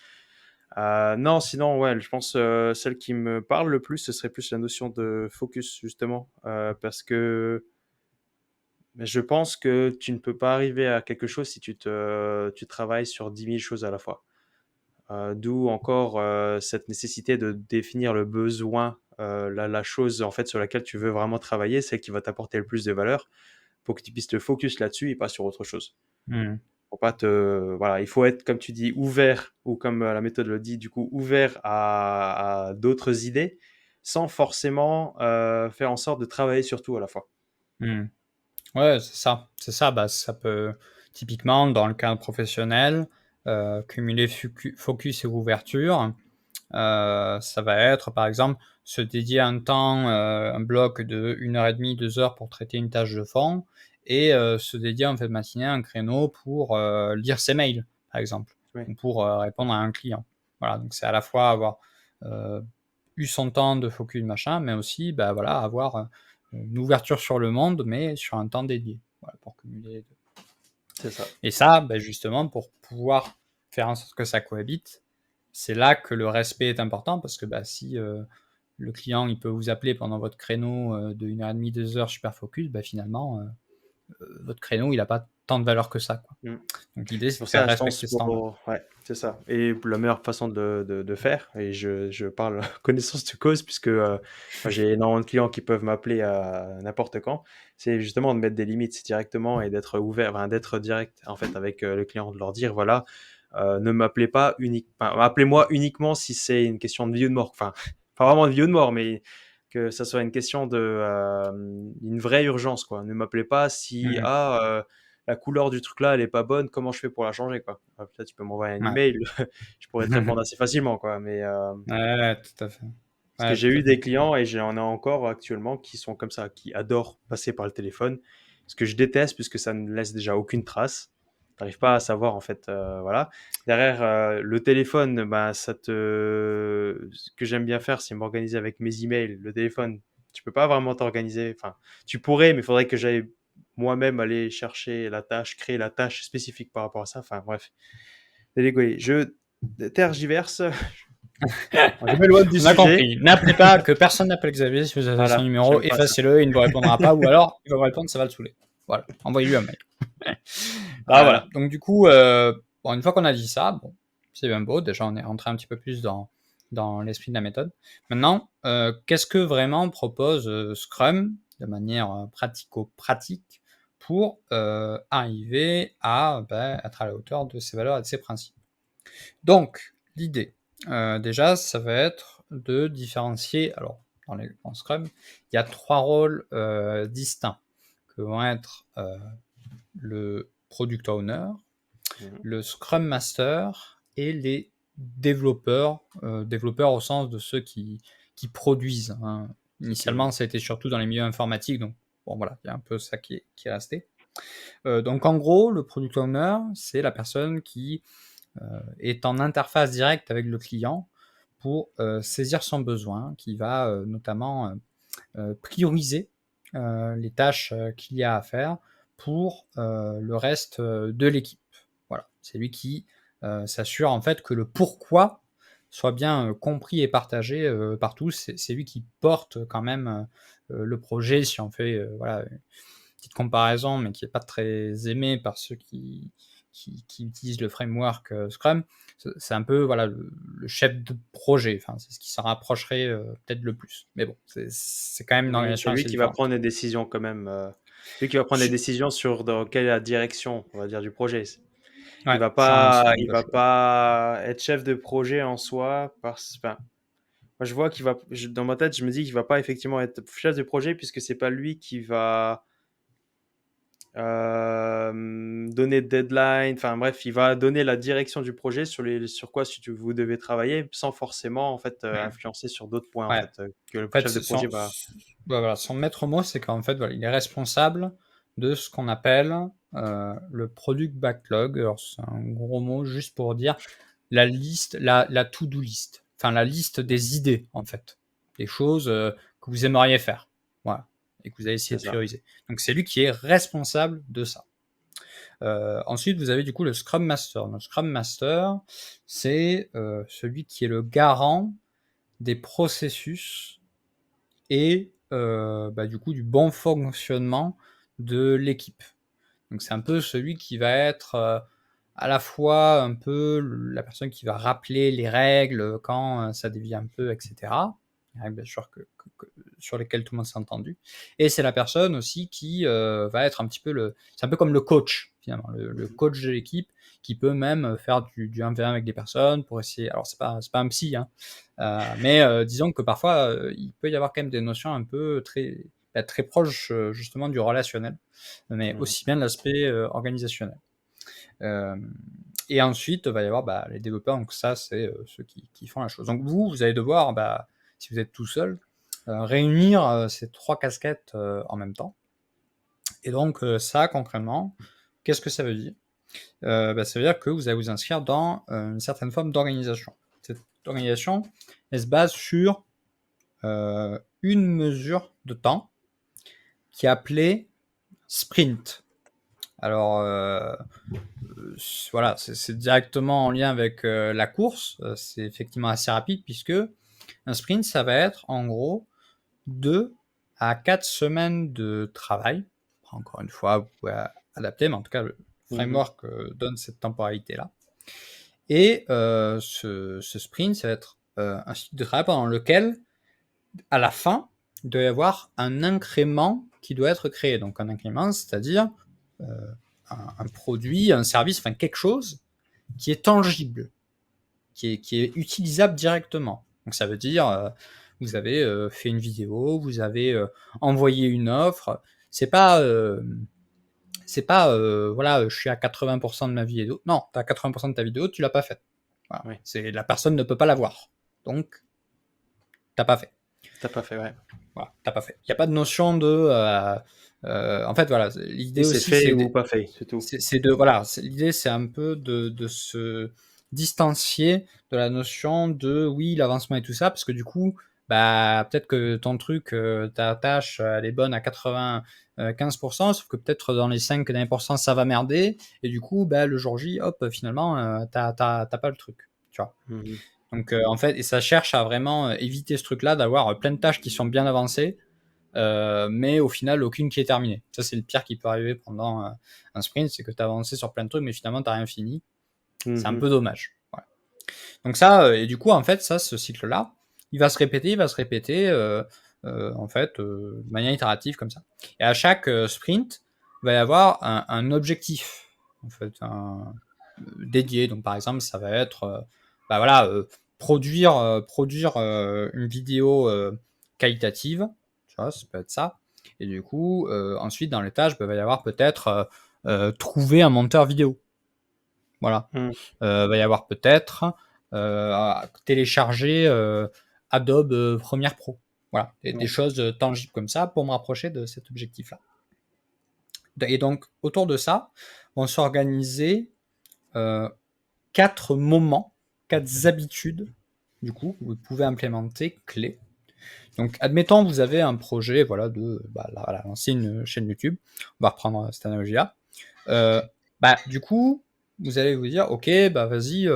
Non, sinon, ouais, je pense, celle qui me parle le plus, ce serait plus la notion de focus, justement, parce que je pense que tu ne peux pas arriver à quelque chose si tu travailles sur 10 000 choses à la fois. D'où encore, cette nécessité de définir le besoin, la chose, en fait, sur laquelle tu veux vraiment travailler, celle qui va t'apporter le plus de valeur, pour que tu puisses te focus là-dessus et pas sur autre chose. Mmh. Faut pas te Voilà, il faut être, comme tu dis, ouvert, ou comme, la méthode le dit, du coup, ouvert à d'autres idées, sans forcément, faire en sorte de travailler sur tout à la fois. Mmh. Ouais, c'est ça. C'est ça, bah, ça peut typiquement dans le cadre professionnel, cumuler focus et ouverture, ça va être, par exemple, se dédier un temps, un bloc de 1 heure et demie, 2 heures pour traiter une tâche de fond et se dédier en fin de matinée un créneau pour, lire ses mails, par exemple, Oui, ou pour, répondre à un client. Voilà, donc c'est à la fois avoir, heu, eu son temps de focus machin, mais aussi, bah, voilà, avoir, une ouverture sur le monde, mais sur un temps dédié. Voilà, pour cumuler les 2. c'est ça. Et ça, bah, justement, pour pouvoir faire en sorte que ça cohabite, c'est là que le respect est important parce que, bah, si, le client, il peut vous appeler pendant votre créneau, de 1 heure et demie, 2 heures super focus, bah, finalement, votre créneau, il a pas tant de valeur que ça, quoi. Mmh. Donc l'idée, C'est c'est de pour faire ça, je pense, respecter ce temps-là. pour ouais, c'est ça, et la meilleure façon de faire, et je parle connaissance de cause, puisque, moi j'ai énormément de clients qui peuvent m'appeler à n'importe quand. C'est justement de mettre des limites directement et d'être ouvert, enfin d'être direct, en fait, avec, le client, de leur dire: «Voilà, ne m'appelez pas appelez-moi uniquement si c'est une question de vie ou de mort». Enfin, pas vraiment de vie ou de mort, mais que ça soit une question de, une vraie urgence, quoi. Ne m'appelez pas si, Mmh. la couleur du truc là, elle est pas bonne, comment je fais pour la changer, quoi? Peut-être tu peux m'envoyer un Ouais. email, je pourrais te répondre assez facilement, quoi, mais, Ouais, tout à fait. parce que Ouais, j'ai tout à eu fait. des clients, et j'en ai encore actuellement, qui sont comme ça, qui adorent passer par le téléphone. Ce que je déteste, puisque ça ne laisse déjà aucune trace. Tu arrives pas à savoir, en fait, voilà. Derrière, le téléphone, bah, ce que j'aime bien faire, c'est m'organiser avec mes emails. Le téléphone, tu peux pas vraiment t'organiser. Enfin, tu pourrais, mais il faudrait que j'aille moi-même aller chercher la tâche, créer la tâche spécifique par rapport à ça. Enfin, bref, délégué. Je tergiverse. Je m'éloigne du On a sujet. compris. N'appelez pas, que personne n'appelle Xavier si vous avez son Voilà, numéro, j'aime pas ça. effacez-le, il ne vous répondra pas ou alors il va vous répondre, ça va le saouler. Voilà, envoyez-lui un mail. Ah, Voilà. voilà. Donc du coup, bon, une fois qu'on a dit ça, bon, c'est bien beau. Déjà, on est rentré un petit peu plus dans l'esprit de la méthode. Maintenant, qu'est-ce que vraiment propose Scrum de manière pratico-pratique pour arriver à être à la hauteur de ses valeurs et de ses principes. Donc, l'idée, déjà, ça va être de différencier. Alors, dans Scrum, il y a 3 rôles distincts que vont être le Product Owner, le Scrum Master et les développeurs, développeurs au sens de ceux qui produisent. Hein. Initialement, ça a été surtout dans les milieux informatiques, donc bon voilà, il y a un peu ça qui est resté. Donc en gros, le Product Owner, c'est la personne qui est en interface directe avec le client pour saisir son besoin, qui va notamment prioriser les tâches qu'il y a à faire pour le reste de l'équipe. Voilà, c'est lui qui s'assure en fait que le pourquoi soit bien compris et partagé par tous. C'est lui qui porte quand même le projet. Si on fait voilà, une petite comparaison, mais qui n'est pas très aimée par ceux qui utilisent le framework Scrum, c'est un peu voilà, le chef de projet. Enfin, c'est ce qui s'en rapprocherait peut-être le plus. Mais bon, c'est quand même une Oui, c'est organisation lui assez qui va différente. prendre les décisions quand même. Lui qui va prendre les décisions sur dans quelle est la direction, on va dire, du projet. Ouais, sans Il de va choix. pas être chef de projet en soi enfin, moi je vois dans ma tête, je me dis qu'il va pas effectivement être chef de projet puisque c'est pas lui qui va donner de deadline. Enfin bref, il va donner la direction du projet sur quoi vous devez travailler sans forcément en fait Hmm. influencer sur d'autres points en Ouais. fait que le En fait, chef de projet va. voilà, son maître mot, c'est qu'en fait, voilà, il est responsable de ce qu'on appelle le product backlog. Alors, c'est un gros mot juste pour dire la liste, la to-do list. Enfin, la liste des idées, en fait. Des choses que vous aimeriez faire. Voilà. Et que vous allez essayer C'est de ça. prioriser. Donc, c'est lui qui est responsable de ça. Ensuite, vous avez du coup le Scrum Master. Le Scrum Master, c'est celui qui est le garant des processus et du coup du bon fonctionnement de l'équipe. Donc c'est un peu celui qui va être à la fois un peu la personne qui va rappeler les règles quand ça dévie un peu, etc. Les règles bien sûr sur lesquelles tout le monde s'est entendu. Et c'est la personne aussi qui va être un petit peu c'est un peu comme le coach finalement, le coach de l'équipe qui peut même faire du 1v1 avec des personnes pour essayer. Alors c'est pas un psy, hein, mais disons que parfois il peut y avoir quand même des notions un peu très proches justement du relationnel, mais aussi bien de l'aspect organisationnel. Et ensuite, il va y avoir les développeurs, donc ça, c'est ceux qui font la chose. Donc vous allez devoir, si vous êtes tout seul, réunir ces 3 casquettes en même temps. Et donc ça, concrètement, qu'est-ce que ça veut dire ça veut dire que vous allez vous inscrire dans une certaine forme d'organisation. Cette organisation, elle se base sur une mesure de temps qui est appelée sprint. Alors, voilà, c'est directement en lien avec la course. C'est effectivement assez rapide puisque un sprint, ça va être en gros 2 à 4 semaines de travail. Encore une fois, vous pouvez adapter, mais en tout cas, le framework donne cette temporalité-là. Et ce sprint, ça va être un cycle de travail pendant lequel, à la fin, il doit y avoir un incrément qui doit être créé. Donc un incrément, c'est-à-dire un produit, un service, enfin quelque chose qui est tangible, qui est utilisable directement. Donc ça veut dire, vous avez fait une vidéo, vous avez envoyé une offre. C'est pas voilà, je suis à 80% de ma vidéo. Non, tu as 80% de ta vidéo, tu l'as pas faite. Voilà. Oui. C'est la personne ne peut pas la voir. Donc t'as pas fait. T'as pas fait, ouais. Voilà, t'as pas fait. Il n'y a pas de notion de en fait voilà, l'idée Oui, c'est aussi fait ou pas fait, c'est tout. c'est de voilà, l'idée c'est un peu de se distancier de la notion de oui l'avancement et tout ça parce que du coup peut-être que ton truc ta tâche elle est bonne à 95% sauf que peut-être dans les 5 derniers pourcents ça va merder et du coup le jour J hop finalement t'as pas le truc, tu vois. Donc en fait et ça cherche à vraiment éviter ce truc là d'avoir plein de tâches qui sont bien avancées mais au final, aucune qui est terminée. Ça, c'est le pire qui peut arriver pendant un sprint, c'est que tu as avancé sur plein de trucs, mais finalement, tu n'as rien fini. C'est un Mmh. peu dommage. Voilà. Donc ça, et du coup, en fait, ça, ce cycle-là, il va se répéter, en fait, de manière itérative comme ça. Et à chaque sprint, il va y avoir un objectif, en fait, dédié. Donc, par exemple, ça va être, bah voilà, produire une vidéo qualitative, tu vois, ça peut être ça. Et du coup, ensuite, dans les tâches, bah, il va y avoir peut-être trouver un monteur vidéo. Voilà. Mmh. Va y avoir peut-être télécharger Adobe Premiere Pro. Voilà, des Ouais. choses tangibles comme ça pour me rapprocher de cet objectif-là. Et donc, autour de ça, on s'organiser 4 moments, 4 habitudes, du coup, que vous pouvez implémenter clés. Donc, admettons, vous avez un projet, voilà, voilà, lancer une chaîne YouTube. On va reprendre cette analogie-là. Du coup, vous allez vous dire, ok, bah vas-y,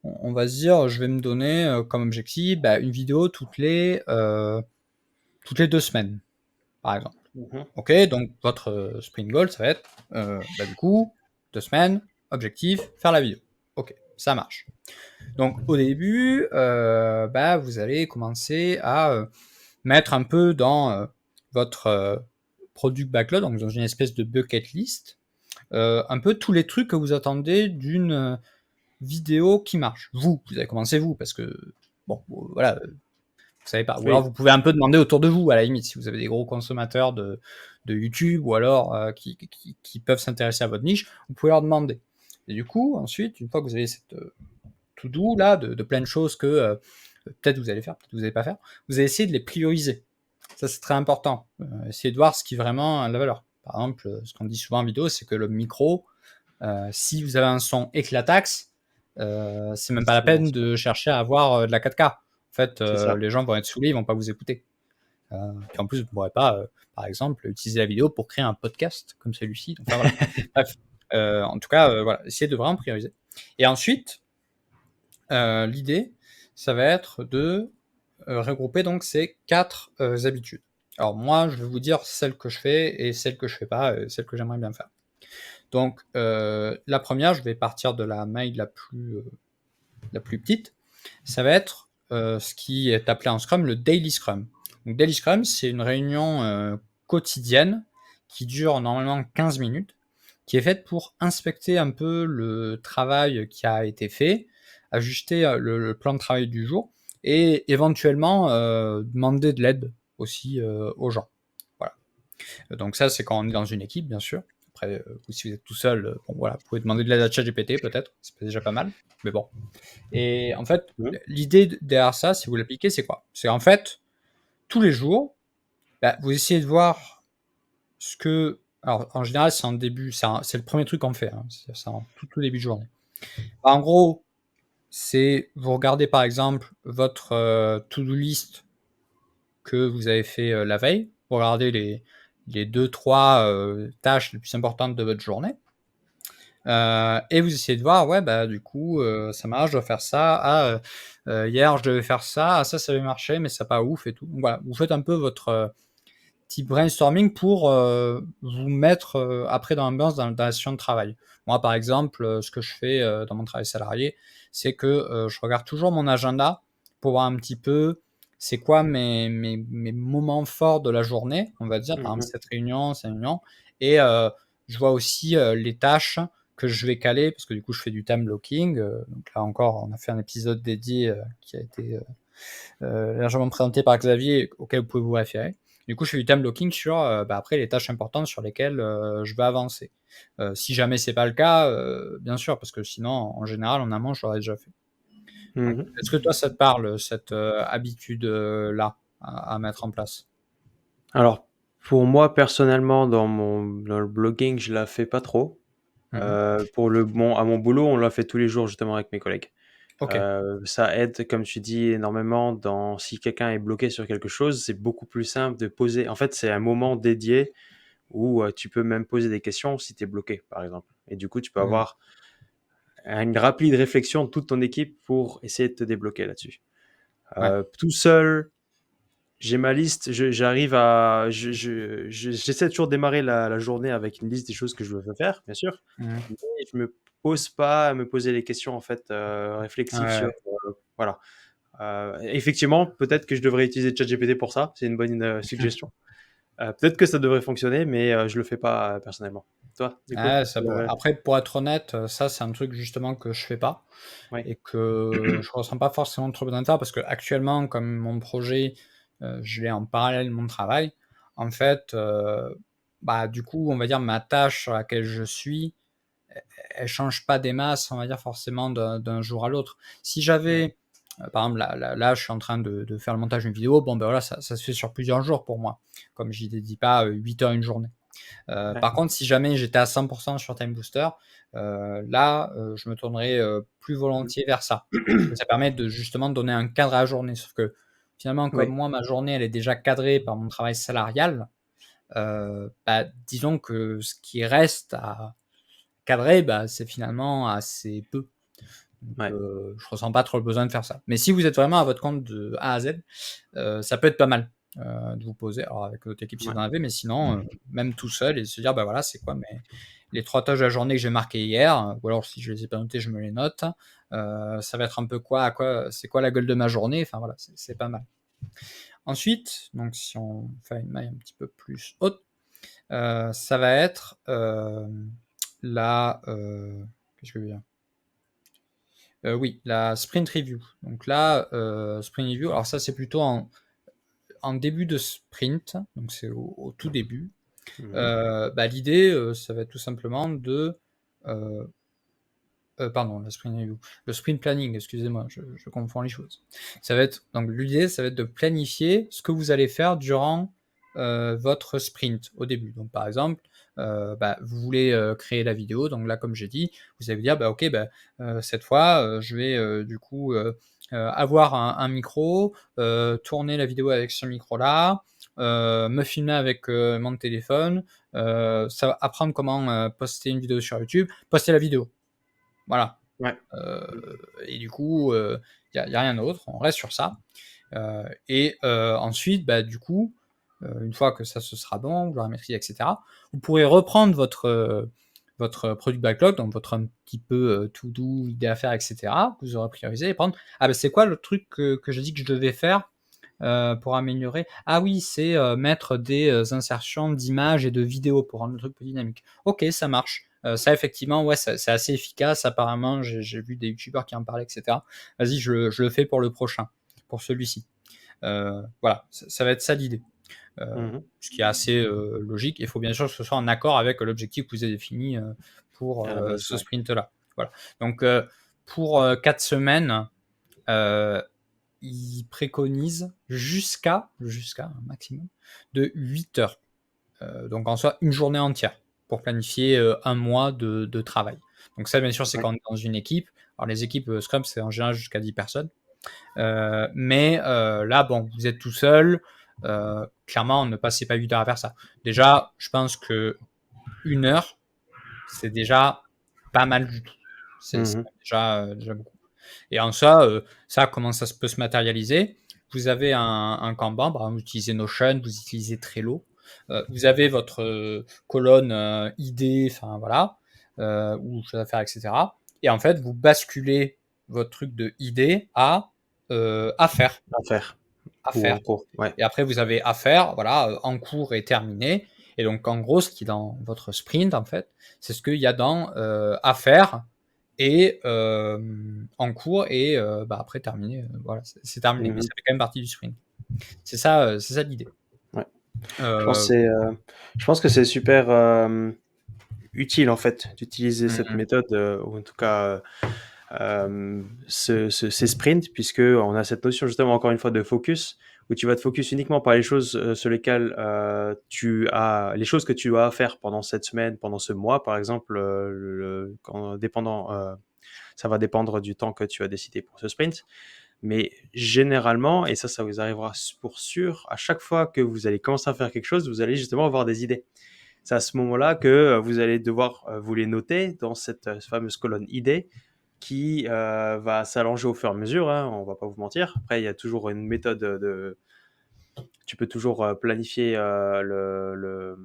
on va se dire, je vais me donner comme objectif une vidéo toutes les 2 semaines, par exemple. Mmh. Ok, donc votre sprint goal, ça va être, du coup, 2 semaines, objectif, faire la vidéo. Ok, ça marche. Donc au début, vous allez commencer à mettre un peu dans votre product backlog, donc dans une espèce de bucket list, un peu tous les trucs que vous attendez d'une vidéo qui marche. Vous avez commencé vous, parce que, bon, voilà, vous savez pas. Ou alors Oui. vous pouvez un peu demander autour de vous, à la limite, si vous avez des gros consommateurs de YouTube, ou alors qui peuvent s'intéresser à votre niche, vous pouvez leur demander. Et du coup, ensuite, une fois que vous avez cette to-do là, de plein de choses que peut-être vous allez faire, peut-être vous n'allez pas faire, vous allez essayer de les prioriser. Ça, c'est très important. Essayez de voir ce qui est vraiment a la valeur. Par exemple, ce qu'on dit souvent en vidéo, c'est que le micro, si vous avez un son éclataxe, c'est même pas la peine de chercher à avoir de la 4K. En fait, C'est ça. les gens vont être saoulés, ils vont pas vous écouter. Puis en plus, vous ne pourrez pas, par exemple, utiliser la vidéo pour créer un podcast comme celui-ci. Donc, voilà. Bref, en tout cas, voilà, essayez de vraiment prioriser. Et ensuite, l'idée, ça va être de regrouper donc ces 4 habitudes. Alors moi, je vais vous dire celles que je fais et celles que je fais pas, celles que j'aimerais bien faire. Donc la première, je vais partir de la maille la plus petite. Ça va être ce qui est appelé en Scrum le Daily Scrum. Donc Daily Scrum, c'est une réunion quotidienne qui dure normalement 15 minutes, qui est faite pour inspecter un peu le travail qui a été fait, ajuster le plan de travail du jour et éventuellement demander de l'aide aussi aux gens. Voilà. Donc ça, c'est quand on est dans une équipe, bien sûr. Après, ou si vous êtes tout seul, bon voilà, vous pouvez demander de l'aide à ChatGPT peut-être, c'est déjà pas mal, mais bon. Et en fait, Mmh. l'idée derrière ça, si vous l'appliquez, c'est quoi? C'est en fait, tous les jours, vous essayez de voir ce que. Alors, en général, c'est en début, c'est le premier truc qu'on fait, hein, c'est en tout début de journée. En gros, c'est vous regardez par exemple votre to-do list que vous avez fait la veille, vous regardez les 2-3 tâches les plus importantes de votre journée, et vous essayez de voir, ouais, du coup, ça marche, je dois faire ça, hier je devais faire ça, ça avait marché, mais ça pas ouf et tout. Donc voilà, vous faites un peu votre petit brainstorming pour vous mettre après dans l'ambiance dans la session de travail. Moi, par exemple, ce que je fais dans mon travail salarié, c'est que je regarde toujours mon agenda pour voir un petit peu c'est quoi mes moments forts de la journée, on va dire, par exemple Mmh. cette réunion, et je vois aussi les tâches que je vais caler, parce que du coup, je fais du time blocking. Donc là encore, on a fait un épisode dédié qui a été largement présenté par Xavier, auquel vous pouvez vous référer. Du coup, je fais du time blocking sur après les tâches importantes sur lesquelles je vais avancer. Si jamais c'est pas le cas, bien sûr, parce que sinon, en général, en amont, je l'aurais déjà fait. Donc, Mmh. est-ce que toi, ça te parle, cette habitude-là à mettre en place? Alors, pour moi, personnellement, dans le blogging, je la fais pas trop. Mhm. À mon boulot, on l'a fait tous les jours, justement, avec mes collègues. Ok. Ça aide, comme tu dis, énormément si quelqu'un est bloqué sur quelque chose, c'est beaucoup plus simple de poser. En fait, c'est un moment dédié où tu peux même poser des questions si tu es bloqué, par exemple. Et du coup, tu peux Oui. avoir une rapide réflexion de toute ton équipe pour essayer de te débloquer là-dessus. Ouais. Tout seul, j'ai ma liste, j'arrive à, j'essaie toujours de démarrer la journée avec une liste des choses que je veux faire, bien sûr, Mmh. mais je me pose pas à me poser les questions en fait Ouais, réflexives sur, ouais. voilà. Effectivement, peut-être que je devrais utiliser ChatGPT pour ça. C'est une bonne suggestion. Peut-être que ça devrait fonctionner, mais je le fais pas personnellement. Toi, du coup, Ouais, ça pourrait. Après, pour être honnête, ça, c'est un truc justement que je fais pas ouais, et que je ressens pas forcément trop d'intérêt parce qu'actuellement, comme mon projet, je l'ai en parallèle de mon travail, en fait, bah, du coup, on va dire ma tâche sur laquelle je suis, elle change pas des masses, on va dire forcément d'un jour à l'autre. Si ouais, j'avais, par exemple, là, je suis en train de faire le montage d'une vidéo, bon, ben voilà, ça se fait sur plusieurs jours pour moi, comme j'y dédie pas 8 heures une journée. ouais, Par contre, si jamais j'étais à 100% sur Time Booster, là, je me tournerais plus mhm. volontiers vers ça. Parce que ça permet de justement donner un cadre à la journée. Sauf que finalement, comme Oui, moi, ma journée, elle est déjà cadrée par mon travail salarial, bah, disons que ce qui reste à cadrer, bah, c'est finalement assez peu. Donc, ouais, je ressens pas trop le besoin de faire ça. Mais si vous êtes vraiment à votre compte de A à Z, ça peut être pas mal de vous poser. Alors avec votre équipe si ouais, vous en avez, mais sinon, même tout seul et se dire, bah voilà, c'est quoi les trois tâches de la journée que j'ai marquées hier, ou alors si je les ai pas notées, je me les note. Ça va être un peu quoi, à quoi, c'est quoi la gueule de ma journée. Enfin voilà, c'est pas mal. Ensuite, donc si on fait une maille un petit peu plus haute, ça va être la, qu'est-ce que je veux dire? Oui, la sprint review. Donc là, sprint review, alors ça c'est plutôt en début de sprint, donc c'est au tout début. mhm, Bah, l'idée, ça va être tout simplement de, heu pardon, la sprint review, le sprint planning, excusez-moi, je confonds les choses. Ça va être donc l'idée, ça va être de planifier ce que vous allez faire durant, votre sprint au début. Donc par exemple, bah, vous voulez, créer la vidéo, donc là, comme j'ai dit, vous allez vous dire: «Bah, OK, bah, cette fois, je vais, du coup, avoir un micro, tourner la vidéo avec ce micro-là, me filmer avec, mon téléphone, ça apprendre comment, poster une vidéo sur YouTube, poster la vidéo». Voilà. ouais, Et du coup, y a rien d'autre, on reste sur ça. Ensuite, bah, du coup, une fois que ça, ce sera bon, vous l'aurez maîtrisé et cetera, vous pourrez reprendre votre product backlog, donc votre un petit peu, to do, idée à faire et cetera. Vous aurez priorisé et prendre: «Ah bah, c'est quoi le truc que j'ai dit que je devais faire, pour améliorer? Ah oui, c'est, mettre des, insertions d'images et de vidéos pour rendre le truc plus dynamique. OK, ça marche. Ça effectivement, ouais, c'est assez efficace apparemment, j'ai vu des youtubeurs qui en parlaient et cetera. Vas-y, je le fais pour le prochain, pour celui-ci». Voilà, ça va être ça l'idée. mhm. Ce qui est assez, logique. Il faut bien sûr que ce soit en accord avec l'objectif que vous avez défini, pour, À la base, ce ouais, sprint-là. Voilà. Donc, pour, 4 semaines, heu il préconise jusqu'à un maximum de 8 heures. Donc en soi, une journée entière pour planifier, 1 mois de travail. Donc ça, bien sûr, c'est ouais, quand on est dans une équipe. Alors les équipes, Scrum, c'est en général jusqu'à 10 personnes. Là, bon, vous êtes tout seul, clairement, ne passez pas 8 heures à faire ça. Déjà, je pense qu'1 heure, c'est déjà pas mal du tout. C'est mhm, déjà beaucoup. Et en soi, ça, comment ça peut se matérialiser? Vous avez un Kanban, par exemple, vous utilisez Notion, vous utilisez Trello. Vous avez votre colonne idées, enfin voilà, ou choses à faire, etc. Et en fait, vous basculez votre truc de idées à faire, à faire à ou faire. en cours, ouais, Et après, vous avez à faire, voilà, en cours et terminé. Et donc, en gros, ce qui est dans votre sprint, en fait, c'est ce qu'il y a dans à faire et en cours et bah, après terminé, voilà, c'est terminé. Mais mhm, ça fait quand même partie du sprint. C'est ça l'idée. ouais. Je pense que Heu, c'est, je pense que c'est super utile en fait d'utiliser mmh cette mh. méthode, ou en tout cas, ces sprints, puisque on a cette notion justement encore une fois de focus, où tu vas te focus uniquement par les choses sur lesquelles les choses que tu as à faire pendant cette semaine, pendant ce mois par exemple, ça va dépendre du temps que tu as décidé pour ce sprint. Mais généralement, et ça vous arrivera pour sûr, à chaque fois que vous allez commencer à faire quelque chose, vous allez justement avoir des idées. C'est à ce moment-là que vous allez devoir vous les noter dans cette fameuse colonne idées qui va s'allonger au fur et à mesure, hein, on va pas vous mentir. Après, il y a toujours une méthode Tu peux toujours planifier euh,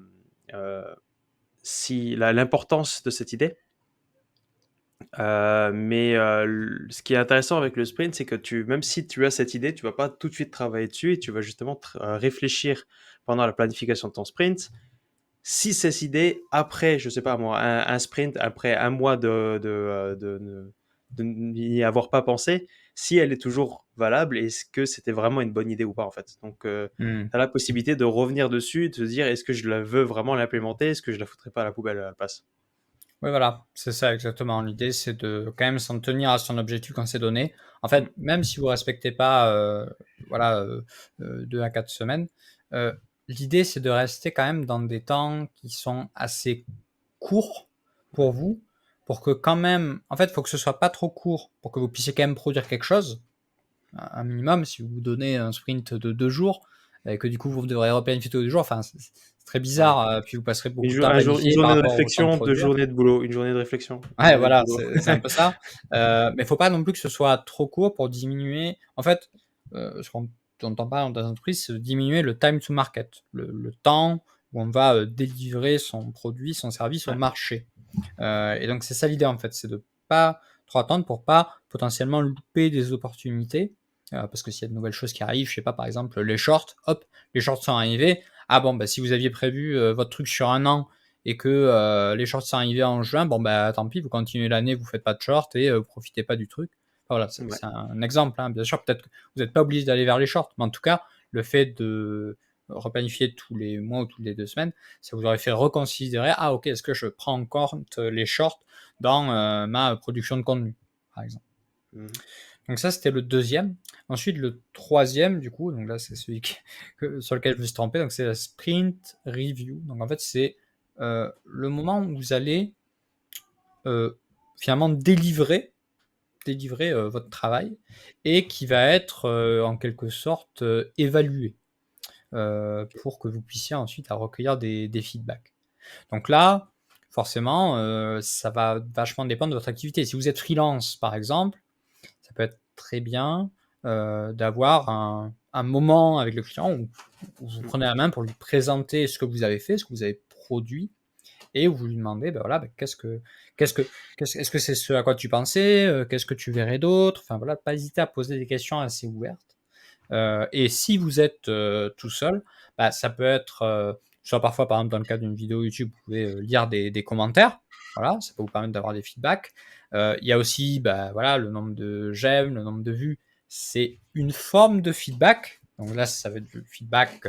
si l'importance de cette idée. Ce qui est intéressant avec le sprint, c'est que même si tu as cette idée, tu vas pas tout de suite travailler dessus et tu vas justement réfléchir pendant la planification de ton sprint. Si cette idée, après, je sais pas moi, un sprint, après un mois de n'y avoir pas pensé, si elle est toujours valable, est-ce que c'était vraiment une bonne idée ou pas en fait. Donc, tu Hmm. as la possibilité de revenir dessus et de te dire est-ce que je la veux vraiment l'implémenter, est-ce que je la foutrais pas à la poubelle à la place. Oui, voilà, c'est ça exactement. L'idée, c'est de quand même s'en tenir à son objectif qu'on s'est donné. En Mm. fait, même si vous respectez pas, voilà, 2 à 4 semaines, l'idée, c'est de rester quand même dans des temps qui sont assez courts Ouais. pour vous, pour que quand même, en fait, il faut que ce soit pas trop court pour que vous puissiez quand même produire quelque chose, un minimum. Si vous vous donnez un sprint de 2 jours et que du coup vous devrez replanifier tous les jours, enfin, c'est très Ouais. bizarre. Puis vous passerez beaucoup de temps à Une planifier par journée de rapport au temps de réflexion, deux produire. journées de boulot. Une journée de réflexion, une Ouais, journée de voilà, boulot. c'est un peu ça. Mais il faut pas non plus que ce soit trop court pour diminuer. En fait, ce qu'on entend pas dans les entreprises, c'est de diminuer le time to market, le temps où on va délivrer son produit, son service au Ouais. marché. Et donc c'est ça l'idée en fait, c'est de pas trop attendre pour pas potentiellement louper des opportunités. Parce que s'il y a de nouvelles choses qui arrivent, je sais pas, par exemple les shorts, hop, les shorts sont arrivés. Ah bon, bah si vous aviez prévu votre truc sur un an et que les shorts sont arrivés en juin, bon bah tant pis, vous continuez l'année, vous faites pas de shorts et vous profitez pas du truc. Enfin, voilà, Ouais. c'est un exemple, hein. Bien sûr, peut-être que vous n'êtes pas obligé d'aller vers les shorts, mais en tout cas, le fait de replanifier tous les mois ou toutes les 2 semaines, ça vous aurait fait reconsidérer, ah ok, est-ce que je prends en compte les shorts dans ma production de contenu, par exemple. Mhm. Donc ça, c'était le deuxième. Ensuite, le troisième, du coup, donc là, c'est celui sur lequel je me suis trompé, donc c'est la sprint review. Donc en fait, c'est le moment où vous allez finalement délivrer votre travail et qui va être en quelque sorte évalué pour que vous puissiez ensuite recueillir des feedbacks. Donc là, forcément, ça va vachement dépendre de votre activité. Si vous êtes freelance, par exemple, ça peut être très bien d'avoir un moment avec le client où vous Mm. prenez la main pour lui présenter ce que vous avez fait, ce que vous avez produit, et vous lui demandez, ben voilà, ben qu'est-ce que, est-ce que c'est ce à quoi tu pensais, qu'est-ce que tu verrais d'autre, enfin voilà, pas hésiter à poser des questions assez ouvertes. Et si vous êtes tout seul, bah, ça peut être, soit parfois, par exemple, dans le cadre d'une vidéo YouTube, vous pouvez lire des commentaires. Voilà, ça peut vous permettre d'avoir des feedbacks. Il y a aussi, bah, voilà, le nombre de j'aime, le nombre de vues. C'est une forme de feedback. Donc là, ça va être du feedback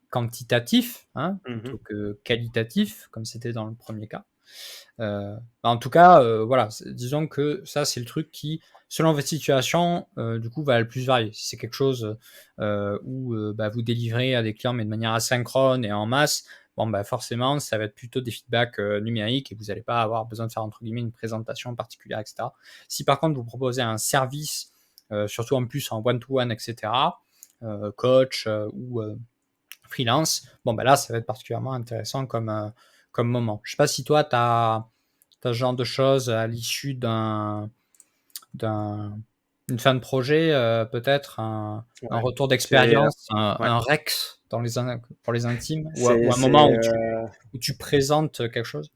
quantitatif, hein, plutôt Mhm. que qualitatif, comme c'était dans le premier cas. En tout cas, voilà, disons que ça, c'est le truc qui, selon votre situation, du coup, va le plus varier. Si c'est quelque chose où bah, vous délivrez à des clients, mais de manière asynchrone et en masse, bon, bah, forcément, ça va être plutôt des feedbacks numériques et vous n'allez pas avoir besoin de faire, entre guillemets, une présentation particulière, etc. Si par contre, vous proposez un service, surtout en plus en one-to-one, etc., coach ou freelance, bon, ben là, ça va être particulièrement intéressant comme moment. Je sais pas si toi, tu as ce genre de choses à l'issue d'une fin de projet, peut-être un Ouais. retour C'est d'expérience, ouais. un REX pour les intimes, C'est ou un c'est moment où tu présentes quelque chose.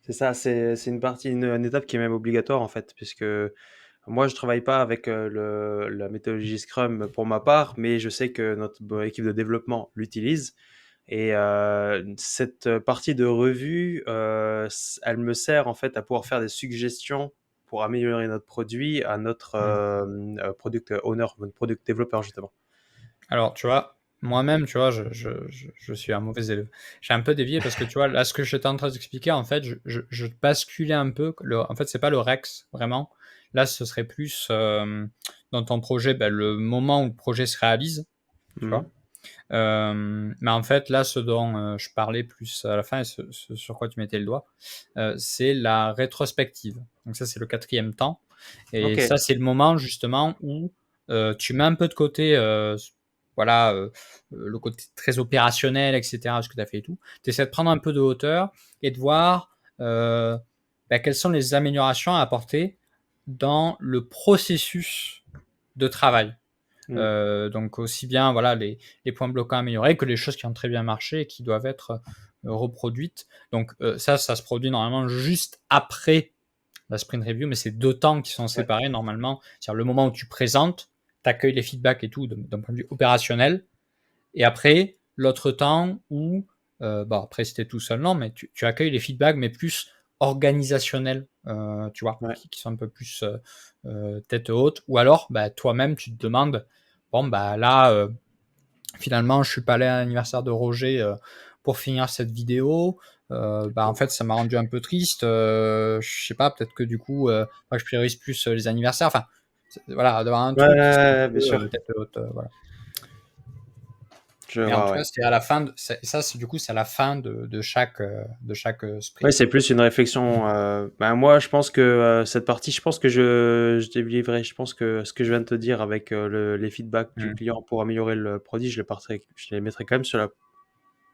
c'est ça. C'est une partie, une étape qui est même obligatoire en fait, puisque moi je travaille pas avec la méthodologie Scrum pour ma part, mais je sais que notre équipe de développement l'utilise. Et cette partie de revue, elle me sert en fait à pouvoir faire des suggestions pour améliorer notre produit à notre Hmm. product owner, notre product développeur justement. Alors, tu vois, moi-même, tu vois, je suis un mauvais élève. J'ai un peu dévié parce que, tu vois, là, ce que j'étais en train d'expliquer, en fait, je basculais un peu. En fait, c'est pas le REX, vraiment. Là, ce serait plus dans ton projet, ben, le moment où le projet se réalise, tu vois. Mhm. Mais en fait, là, ce dont je parlais plus à la fin et ce sur quoi tu mettais le doigt, c'est la rétrospective. Donc ça, c'est le quatrième temps. Et Ok. ça, c'est le moment justement où tu mets un peu de côté, voilà, le côté très opérationnel, etc., ce que tu as fait et tout. Tu essaies de prendre un peu de hauteur et de voir quelles sont les améliorations à apporter dans le processus de travail. Mmh. Donc aussi bien voilà les points bloquants améliorés que les choses qui ont très bien marché et qui doivent être reproduites. Donc ça se produit normalement juste après la sprint review, mais c'est 2 temps qui sont Ouais. séparés normalement. C'est-à-dire le moment où tu présentes, tu accueilles les feedbacks et tout d'un point de vue opérationnel, et après l'autre temps où, après si tu tout seul, non, mais tu accueilles les feedbacks, mais plus organisationnels, tu vois? Ouais. Qui sont un peu plus, tête haute, ou alors, toi-même tu te demandes: «Bon, là, finalement, je suis pas allé à l'anniversaire de Roger pour finir cette vidéo. En fait, ça m'a rendu un peu triste. Je sais pas, peut-être que du coup, moi, je priorise plus les anniversaires. Enfin, voilà, d'avoir un Ouais, truc qui soit un bien peu sûr. tête haute, voilà. Je Mais en vois, tout ouais. cas, c'est à la fin ça, c'est du coup, c'est à la fin de chaque Ouais, sprint. c'est plus une réflexion. Moi, je pense que cette partie, je pense que je délivrerai. Je pense que ce que je viens de te dire avec les feedbacks du Mm. client pour améliorer le produit, je les mettrai quand même sur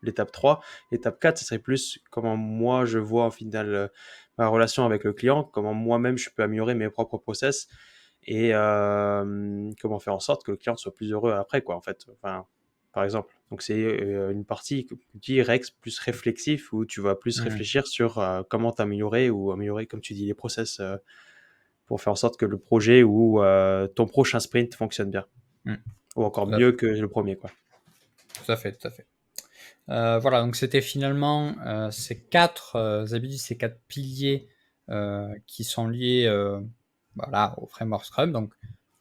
l'étape 3. L'étape 4, ce serait plus comment moi je vois au final ma relation avec le client, comment moi-même je peux améliorer mes propres process et comment faire en sorte que le client soit plus heureux après, quoi, en fait. Enfin, par exemple. Donc, c'est une partie, comme tu dis, Rex, plus réflexif, où tu vas plus Mm. réfléchir sur comment t'améliorer ou améliorer, comme tu dis, les process pour faire en sorte que le projet ou ton prochain sprint fonctionne bien. Mm. Ou encore Tout à mieux fait, que le premier, quoi. tout à fait, tout à fait. Voilà, donc c'était finalement ces 4 habitudes, ces 4 piliers qui sont liés voilà, au framework Scrum. Donc,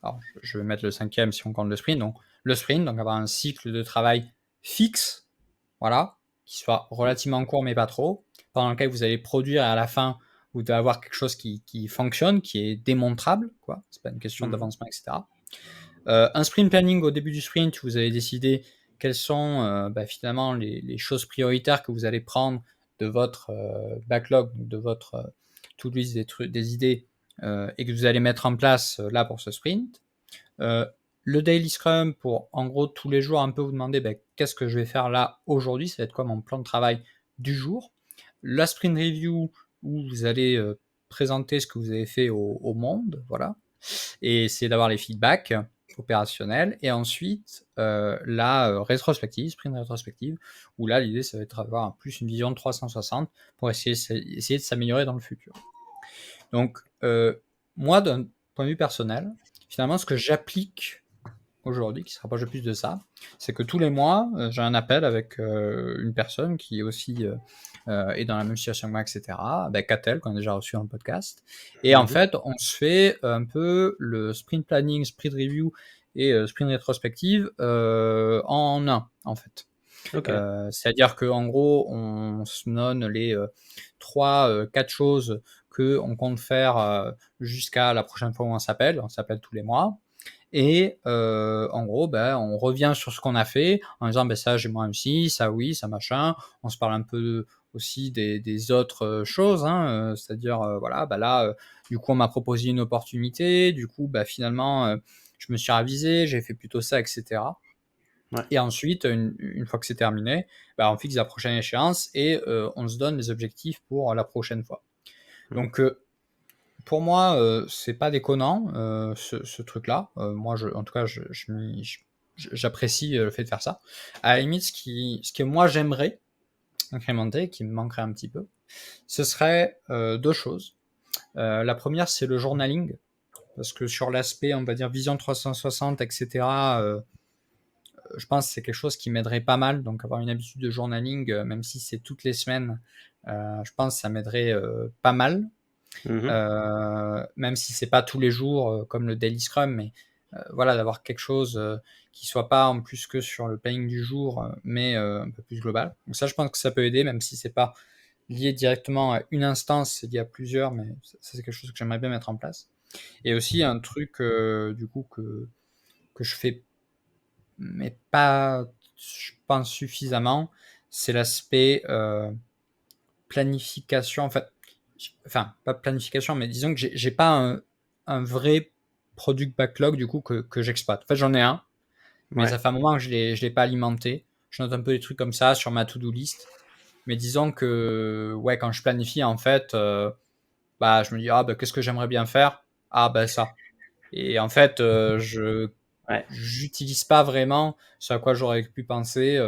alors, je vais mettre le cinquième si on compte le sprint. Donc, le sprint, donc avoir un cycle de travail fixe, voilà, qui soit relativement court mais pas trop, pendant lequel vous allez produire, et à la fin, vous devez avoir quelque chose qui fonctionne, qui est démontrable, quoi. C'est pas une question Mhm. d'avancement, etc. Un sprint planning au début du sprint, vous allez décider quelles sont finalement les choses prioritaires que vous allez prendre de votre backlog, de votre to-do list, des idées, et que vous allez mettre en place là pour ce sprint. Euh, le daily scrum pour en gros tous les jours un peu vous demander qu'est-ce que je vais faire là aujourd'hui, ça va être quoi mon plan de travail du jour. La sprint review où vous allez présenter ce que vous avez fait au monde, voilà, et essayer d'avoir les feedbacks opérationnels. Et ensuite, la rétrospective, sprint rétrospective, où là, l'idée, ça va être d'avoir plus une vision de 360 pour essayer de s'améliorer dans le futur. Donc, moi, d'un point de vue personnel, finalement, ce que j'applique aujourd'hui, qui se rapproche le plus de ça, c'est que tous les mois, j'ai un appel avec une personne qui est aussi est dans la même situation que moi, etc., avec Catel, qu'on a déjà reçu dans le podcast. Et en Mhm. fait, on se fait un peu le sprint planning, sprint review et sprint rétrospective en un, en fait. Ok. C'est-à-dire qu'en gros, on se donne les 3-4 choses qu'on compte faire jusqu'à la prochaine fois où on s'appelle tous les mois. Et en gros, on revient sur ce qu'on a fait en disant ça j'ai moins réussi, ça oui, ça machin. On se parle un peu aussi des autres choses, hein, c'est-à-dire voilà, là, du coup on m'a proposé une opportunité, du coup finalement je me suis ravisé, j'ai fait plutôt ça, etc. Ouais. Et ensuite, une fois que c'est terminé, on fixe la prochaine échéance et on se donne les objectifs pour la prochaine fois. Mhm. Donc pour moi, c'est pas déconnant ce truc-là. Moi, en tout cas, j'apprécie le fait de faire ça. À la limite, ce que moi j'aimerais incrémenter, qui me manquerait un petit peu, ce serait deux choses. La première, c'est le journaling, parce que sur l'aspect, on va dire vision 360, etc. Je pense que c'est quelque chose qui m'aiderait pas mal. Donc avoir une habitude de journaling, même si c'est toutes les semaines, je pense que ça m'aiderait pas mal. Mhm. Même si c'est pas tous les jours comme le daily scrum, mais voilà, d'avoir quelque chose qui soit pas en plus que sur le planning du jour, mais un peu plus global. Donc ça, je pense que ça peut aider, même si c'est pas lié directement à une instance, c'est lié à plusieurs, mais ça c'est quelque chose que j'aimerais bien mettre en place. Et aussi un truc du coup que je fais, mais pas, je pense suffisamment, c'est l'aspect planification. En fait, enfin, pas planification, mais disons que j'ai pas un vrai product backlog du coup que j'exploite. En fait, j'en ai un, mais Ouais. ça fait un moment que je l'ai pas alimenté. Je note un peu des trucs comme ça sur ma to-do list. Mais disons que, ouais, quand je planifie, en fait, je me dis, qu'est-ce que j'aimerais bien faire? Ça. Et en fait, je Ouais. j'utilise pas vraiment ce à quoi j'aurais pu penser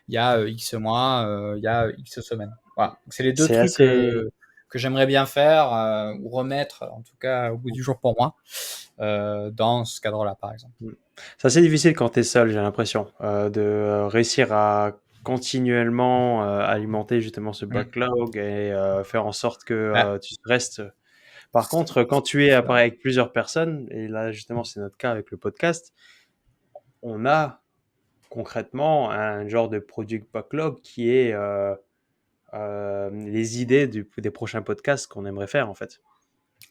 il y a X mois, il y a X semaines. Voilà. Donc, c'est les deux C'est trucs assez que j'aimerais bien faire ou remettre, en tout cas au bout du jour pour moi, dans ce cadre-là, par exemple. mmh. C'est assez difficile quand tu es seul, j'ai l'impression, de, réussir à continuellement, alimenter justement ce Mm. backlog et faire en sorte que, Ah, tu restes par c'est contre, quand tu es c'est vrai. avec plusieurs personnes et là justement c'est notre cas avec le podcast, on a concrètement un genre de product backlog qui est, les idées des prochains podcasts qu'on aimerait faire en fait.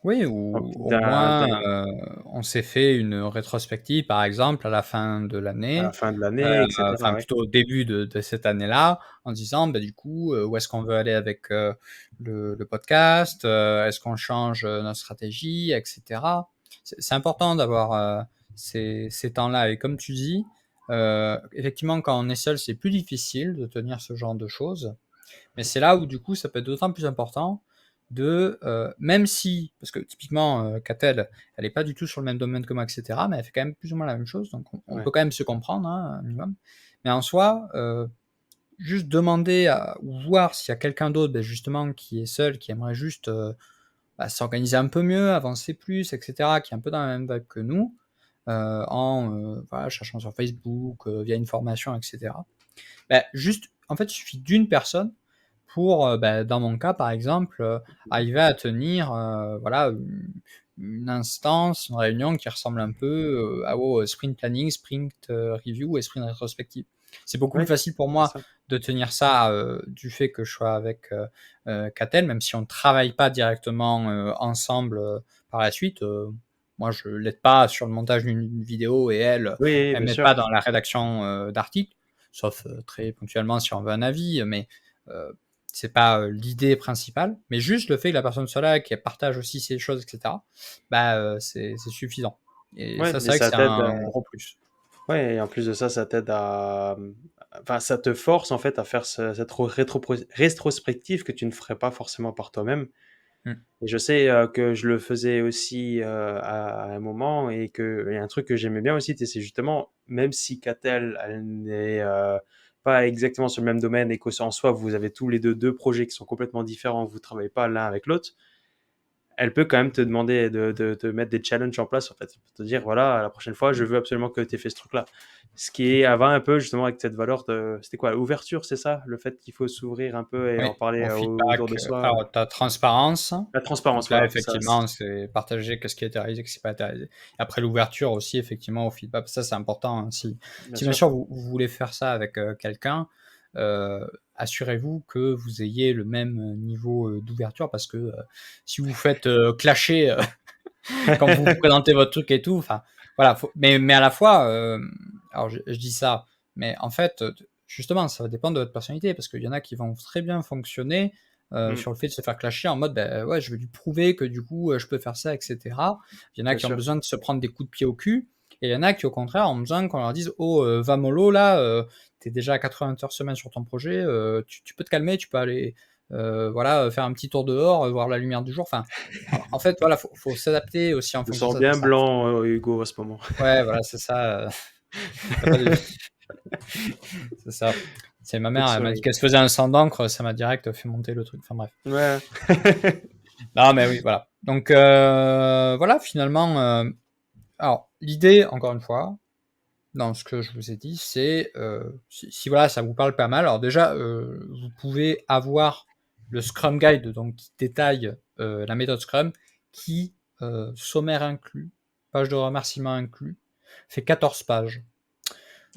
Oui, Donc ou au moins, on s'est fait une rétrospective, par exemple, à la fin de à la l'année, fin de l'année et cetera, enfin ouais. plutôt au début de cette année-là, en disant, bah, du coup, où est-ce qu'on veut aller avec le podcast, est-ce qu'on change notre stratégie, etc. C'est important d'avoir ces temps-là. Et comme tu dis, effectivement, quand on est seul, c'est plus difficile de tenir ce genre de choses. Mais c'est là où du coup ça peut être d'autant plus important de, même si, parce que typiquement, Catel, elle est pas du tout sur le même domaine que moi, et cetera, mais elle fait quand même plus ou moins la même chose, donc on Ouais. peut quand même se comprendre, hein, un minimum. Mais en soi, juste demander à ou voir s'il y a quelqu'un d'autre, beh, justement qui est seul, qui aimerait juste, bah, s'organiser un peu mieux, avancer plus, et cetera, qui est un peu dans la même vague que nous, en, voilà, cherchant sur Facebook, via une formation, et cetera. Bah, juste, en fait, il suffit d'une personne pour, bah, dans mon cas, par exemple, arriver à tenir, voilà, une instance, une réunion qui ressemble un peu, au sprint planning, sprint, review et sprint rétrospective. C'est beaucoup plus Oui, facile pour c'est moi ça. de tenir ça, du fait que je sois avec, Catel, même si on ne travaille pas directement, ensemble, par la suite. Moi, je l'aide pas sur le montage d'une vidéo et elle, Oui, elle bien m'aide sûr. pas dans la rédaction, d'articles, sauf, très ponctuellement si on veut un avis, mais heu, c'est pas l'idée principale, mais juste le fait que la personne soit là, qu'elle partage aussi ses choses, etc., bah, c'est suffisant. Et Ouais ça, c'est et vrai que ça c'est t'aide, un gros plus. ouais et en plus de ça, ça t'aide à, enfin ça te force en fait à faire cette rétrospective que tu ne ferais pas forcément par toi-même. Mm. Et je sais, que je le faisais aussi, à un moment et un truc que j'aimais bien aussi, tu sais, c'est justement, même si Catel, elle n'est, pas exactement sur le même domaine et qu'en soi, vous avez tous les 2 projets qui sont complètement différents, vous travaillez pas l'un avec l'autre, elle peut quand même te demander de mettre des challenges en place, en fait. Te dire, voilà, la prochaine fois, je veux absolument que tu aies fait ce truc-là. Ce qui va un peu justement avec cette valeur de, c'était quoi, l'ouverture, c'est ça? Le fait qu'il faut s'ouvrir un peu et Oui, en parler au autour feedback, de soi. alors tu as transparence, La transparence, donc là, voilà, ça, effectivement, c'est partager qu'est-ce qui a été réalisé, qu'est-ce qui n'a pas été réalisé. Après l'ouverture aussi, effectivement, au feedback, ça, c'est important, hein. bien Si bien sûr. sûr vous voulez faire ça avec, quelqu'un, heu, assurez-vous que vous ayez le même, niveau, d'ouverture parce que, si vous faites, clasher, quand vous présentez votre truc et tout, enfin, voilà, faut mais à la fois, alors je dis ça, mais en fait, justement, ça va dépendre de votre personnalité parce qu'il y en a qui vont très bien fonctionner, Mmh, sur le fait de se faire clasher en mode: «Beh, ouais, je veux lui prouver que du coup, je peux faire ça» et cetera. Il y en a bien qui ont sûr. besoin de se prendre des coups de pied au cul et il y en a qui, au contraire, ont besoin qu'on leur dise: «Oh, va mollo là, tu déjà à 80 heures semaine sur ton projet, tu peux te calmer, tu peux aller, voilà, faire un petit tour dehors, voir la lumière du jour». Enfin, en fait, voilà, faut s'adapter aussi en Je me fonction sens de bien ça. blanc, Hugo, à ce moment. Ouais, voilà, c'est ça, tu pas de c'est ça. C'est ma Peu de mère, elle m'a dit soleil. qu'elle se faisait un sang d'encre, ça m'a direct fait monter le truc, enfin bref. Ouais. Non, mais oui, voilà. Donc voilà, finalement, alors l'idée, encore une fois, dans ce que je vous ai dit, c'est, si voilà, ça vous parle pas mal, alors déjà, vous pouvez avoir le Scrum Guide, donc qui détaille, la méthode Scrum, qui, sommaire inclus, page de remerciements inclus, fait 14 pages.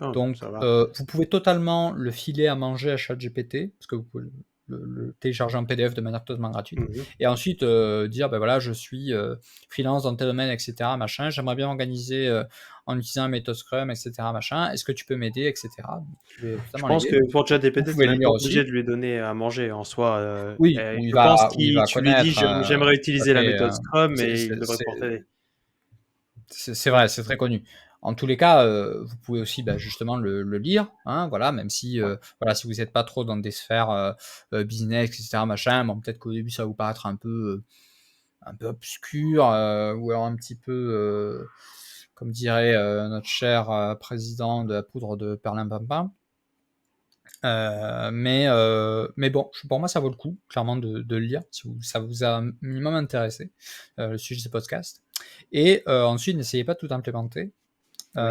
Oh, Donc, ça va. vous pouvez totalement le filer à manger à ChatGPT, parce que vous pouvez le télécharger en PDF de manière totalement gratuite Mmh mh. et ensuite, dire: «Bah, voilà, je suis, freelance dans tel domaine et cetera, machin. J'aimerais bien m'organiser, en utilisant la méthode Scrum et cetera, machin. Est-ce que tu peux m'aider?» et cetera. Donc vous pouvez Je totalement pense l'aider. que pour Vous ChatGPT, tu es pouvez le même pas lire obligé aussi. de lui donner à manger en soi, Oui, et où je pense il qu'il va tu lui dis: connaître, J'aimerais tout à utiliser la fait, méthode Scrum» c'est et c'est il devrait c'est pouvoir t'aider. c'est vrai, c'est très connu. En tous les cas, vous pouvez aussi, bah, justement le lire, hein, voilà, même si, Ouais, voilà, si vous êtes pas trop dans des sphères, business et cetera, machin, bon, peut-être qu'au début, ça va vous paraître un peu obscur, ou alors un petit peu, comme dirait notre cher président de la poudre de perlimpinpin. Mais bon, pour moi, ça vaut le coup, clairement, de le lire, si ça vous a un minimum intéressé, le sujet de ce podcast. Et ensuite, n'essayez pas de tout implémenter. Oui,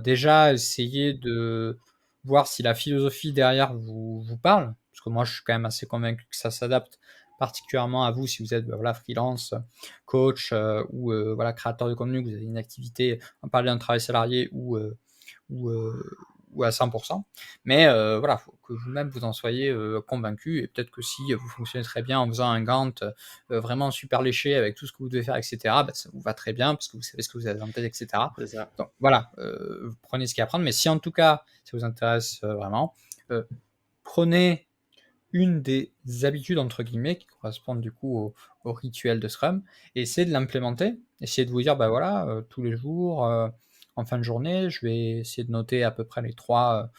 Déjà, essayez de voir si la philosophie derrière vous parle, parce que moi, je suis quand même assez convaincu que ça s'adapte particulièrement à vous si vous êtes voilà, freelance, coach ou voilà, créateur de contenu, que vous avez une activité, on parlait d'un travail salarié ou, ou à 100%. Mais voilà, faut que vous-même vous en soyez convaincu. Et peut-être que si vous fonctionnez très bien en faisant un Gantt vraiment super léché avec tout ce que vous devez faire, etc., bah, ça vous va très bien parce que vous savez ce que vous avez en tête, etc. c'est ça. Donc voilà, vous prenez ce qu'il y a à prendre. Mais si en tout cas, ça vous intéresse vraiment, prenez une des habitudes entre guillemets qui correspondent du coup au rituel de Scrum et essayez de l'implémenter. Essayez de vous dire, bah voilà, tous les jours, en fin de journée, je vais essayer de noter à peu près les 2-3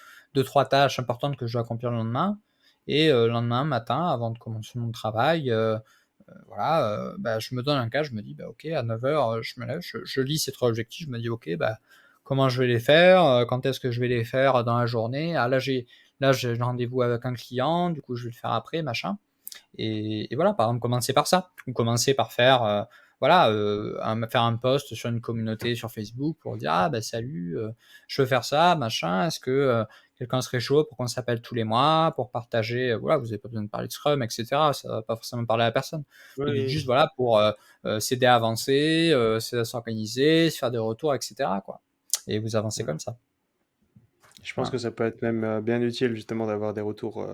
tâches importantes que je dois accomplir le lendemain. Et le lendemain matin, avant de commencer mon travail, voilà, bah, je me donne un cas, je me dis, bah ok, à 9h, je me lève, je lis ces 3 objectifs, je me dis, ok, bah comment je vais les faire, quand est-ce que je vais les faire dans la journée. Ah là j'ai rendez-vous avec un client, du coup je vais le faire après, machin. Et voilà, par exemple, commencer par ça. Ou commencer par faire, voilà, faire un post sur une communauté sur Facebook pour dire ah bah salut, je veux faire ça, machin. Est-ce que quelqu'un serait chaud pour qu'on s'appelle tous les mois, pour partager, voilà, vous n'avez pas besoin de parler de Scrum, etc. Ça va pas forcément parler à la personne. Vous dites Oui, juste voilà pour s'aider à avancer, s'aider à s'organiser, se faire des retours, etc. quoi. Et vous avancez oui. comme ça. Je pense Voilà. que ça peut être même bien utile justement d'avoir des retours.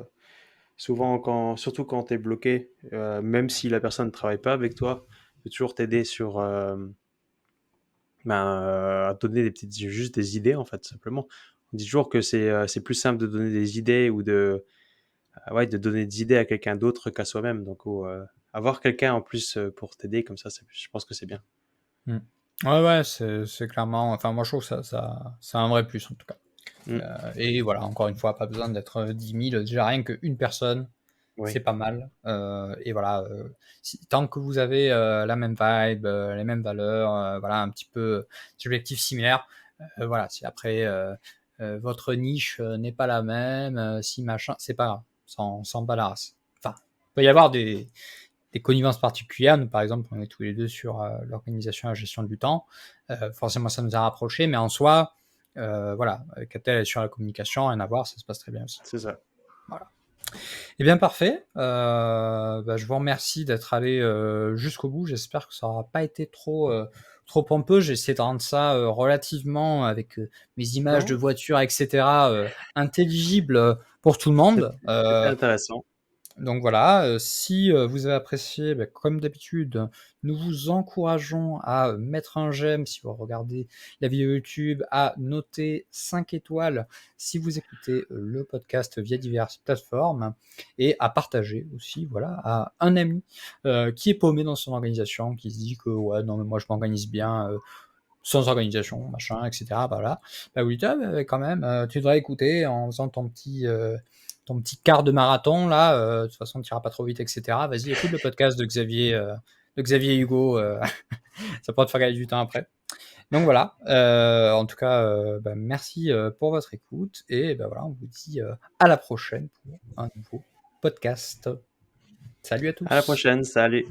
Souvent, surtout quand tu es bloqué, même si la personne ne travaille pas avec toi, peut toujours t'aider sur à donner juste des idées en fait, simplement. On dit toujours que c'est plus simple de donner des idées ou ouais, de donner des idées à quelqu'un d'autre qu'à soi-même. Donc, avoir quelqu'un en plus pour t'aider comme ça, je pense que c'est bien. Mm. Ouais, ouais, c'est clairement. Enfin, moi, je trouve que c'est un vrai plus en tout cas. Mm. Et voilà, encore une fois, pas besoin d'être 10 000. Déjà, rien qu'une personne, c'est Oui, pas mal. Et voilà, tant que vous avez la même vibe, les mêmes valeurs, voilà, un petit peu des objectifs similaires, voilà, si après votre niche n'est pas la même, si machin, c'est pas grave, sans bat la race. Enfin, il peut y avoir des connivences particulières. Nous, par exemple, on est tous les deux sur l'organisation et la gestion du temps. Forcément, ça nous a rapprochés, mais en soi, voilà, Catel est sur la communication, rien à voir, ça se passe très bien aussi. c'est ça. Voilà. Eh bien, parfait. Bah, je vous remercie d'être allé jusqu'au bout. J'espère que ça n'aura pas été trop pompeux. J'ai essayé de rendre ça relativement, avec mes images de Non, voitures, etc., intelligible pour tout le monde. c'était intéressant. Donc voilà, si vous avez apprécié, bah, comme d'habitude, nous vous encourageons à mettre un j'aime si vous regardez la vidéo YouTube, à noter 5 étoiles si vous écoutez le podcast via diverses plateformes et à partager aussi, voilà, à un ami qui est paumé dans son organisation, qui se dit que ouais, non, mais moi je m'organise bien sans organisation, machin, etc. Bah voilà, bah oui, quand même, tu devrais écouter en faisant ton petit quart de marathon là. De toute façon, tu iras pas trop vite, etc. Vas-y, écoute le podcast de Xavier Hugo. Ça pourra te faire gagner du temps après. Donc voilà. En tout cas, bah, merci pour votre écoute et bah, voilà, on vous dit à la prochaine pour un nouveau podcast. Salut à À la tous. prochaine, salut.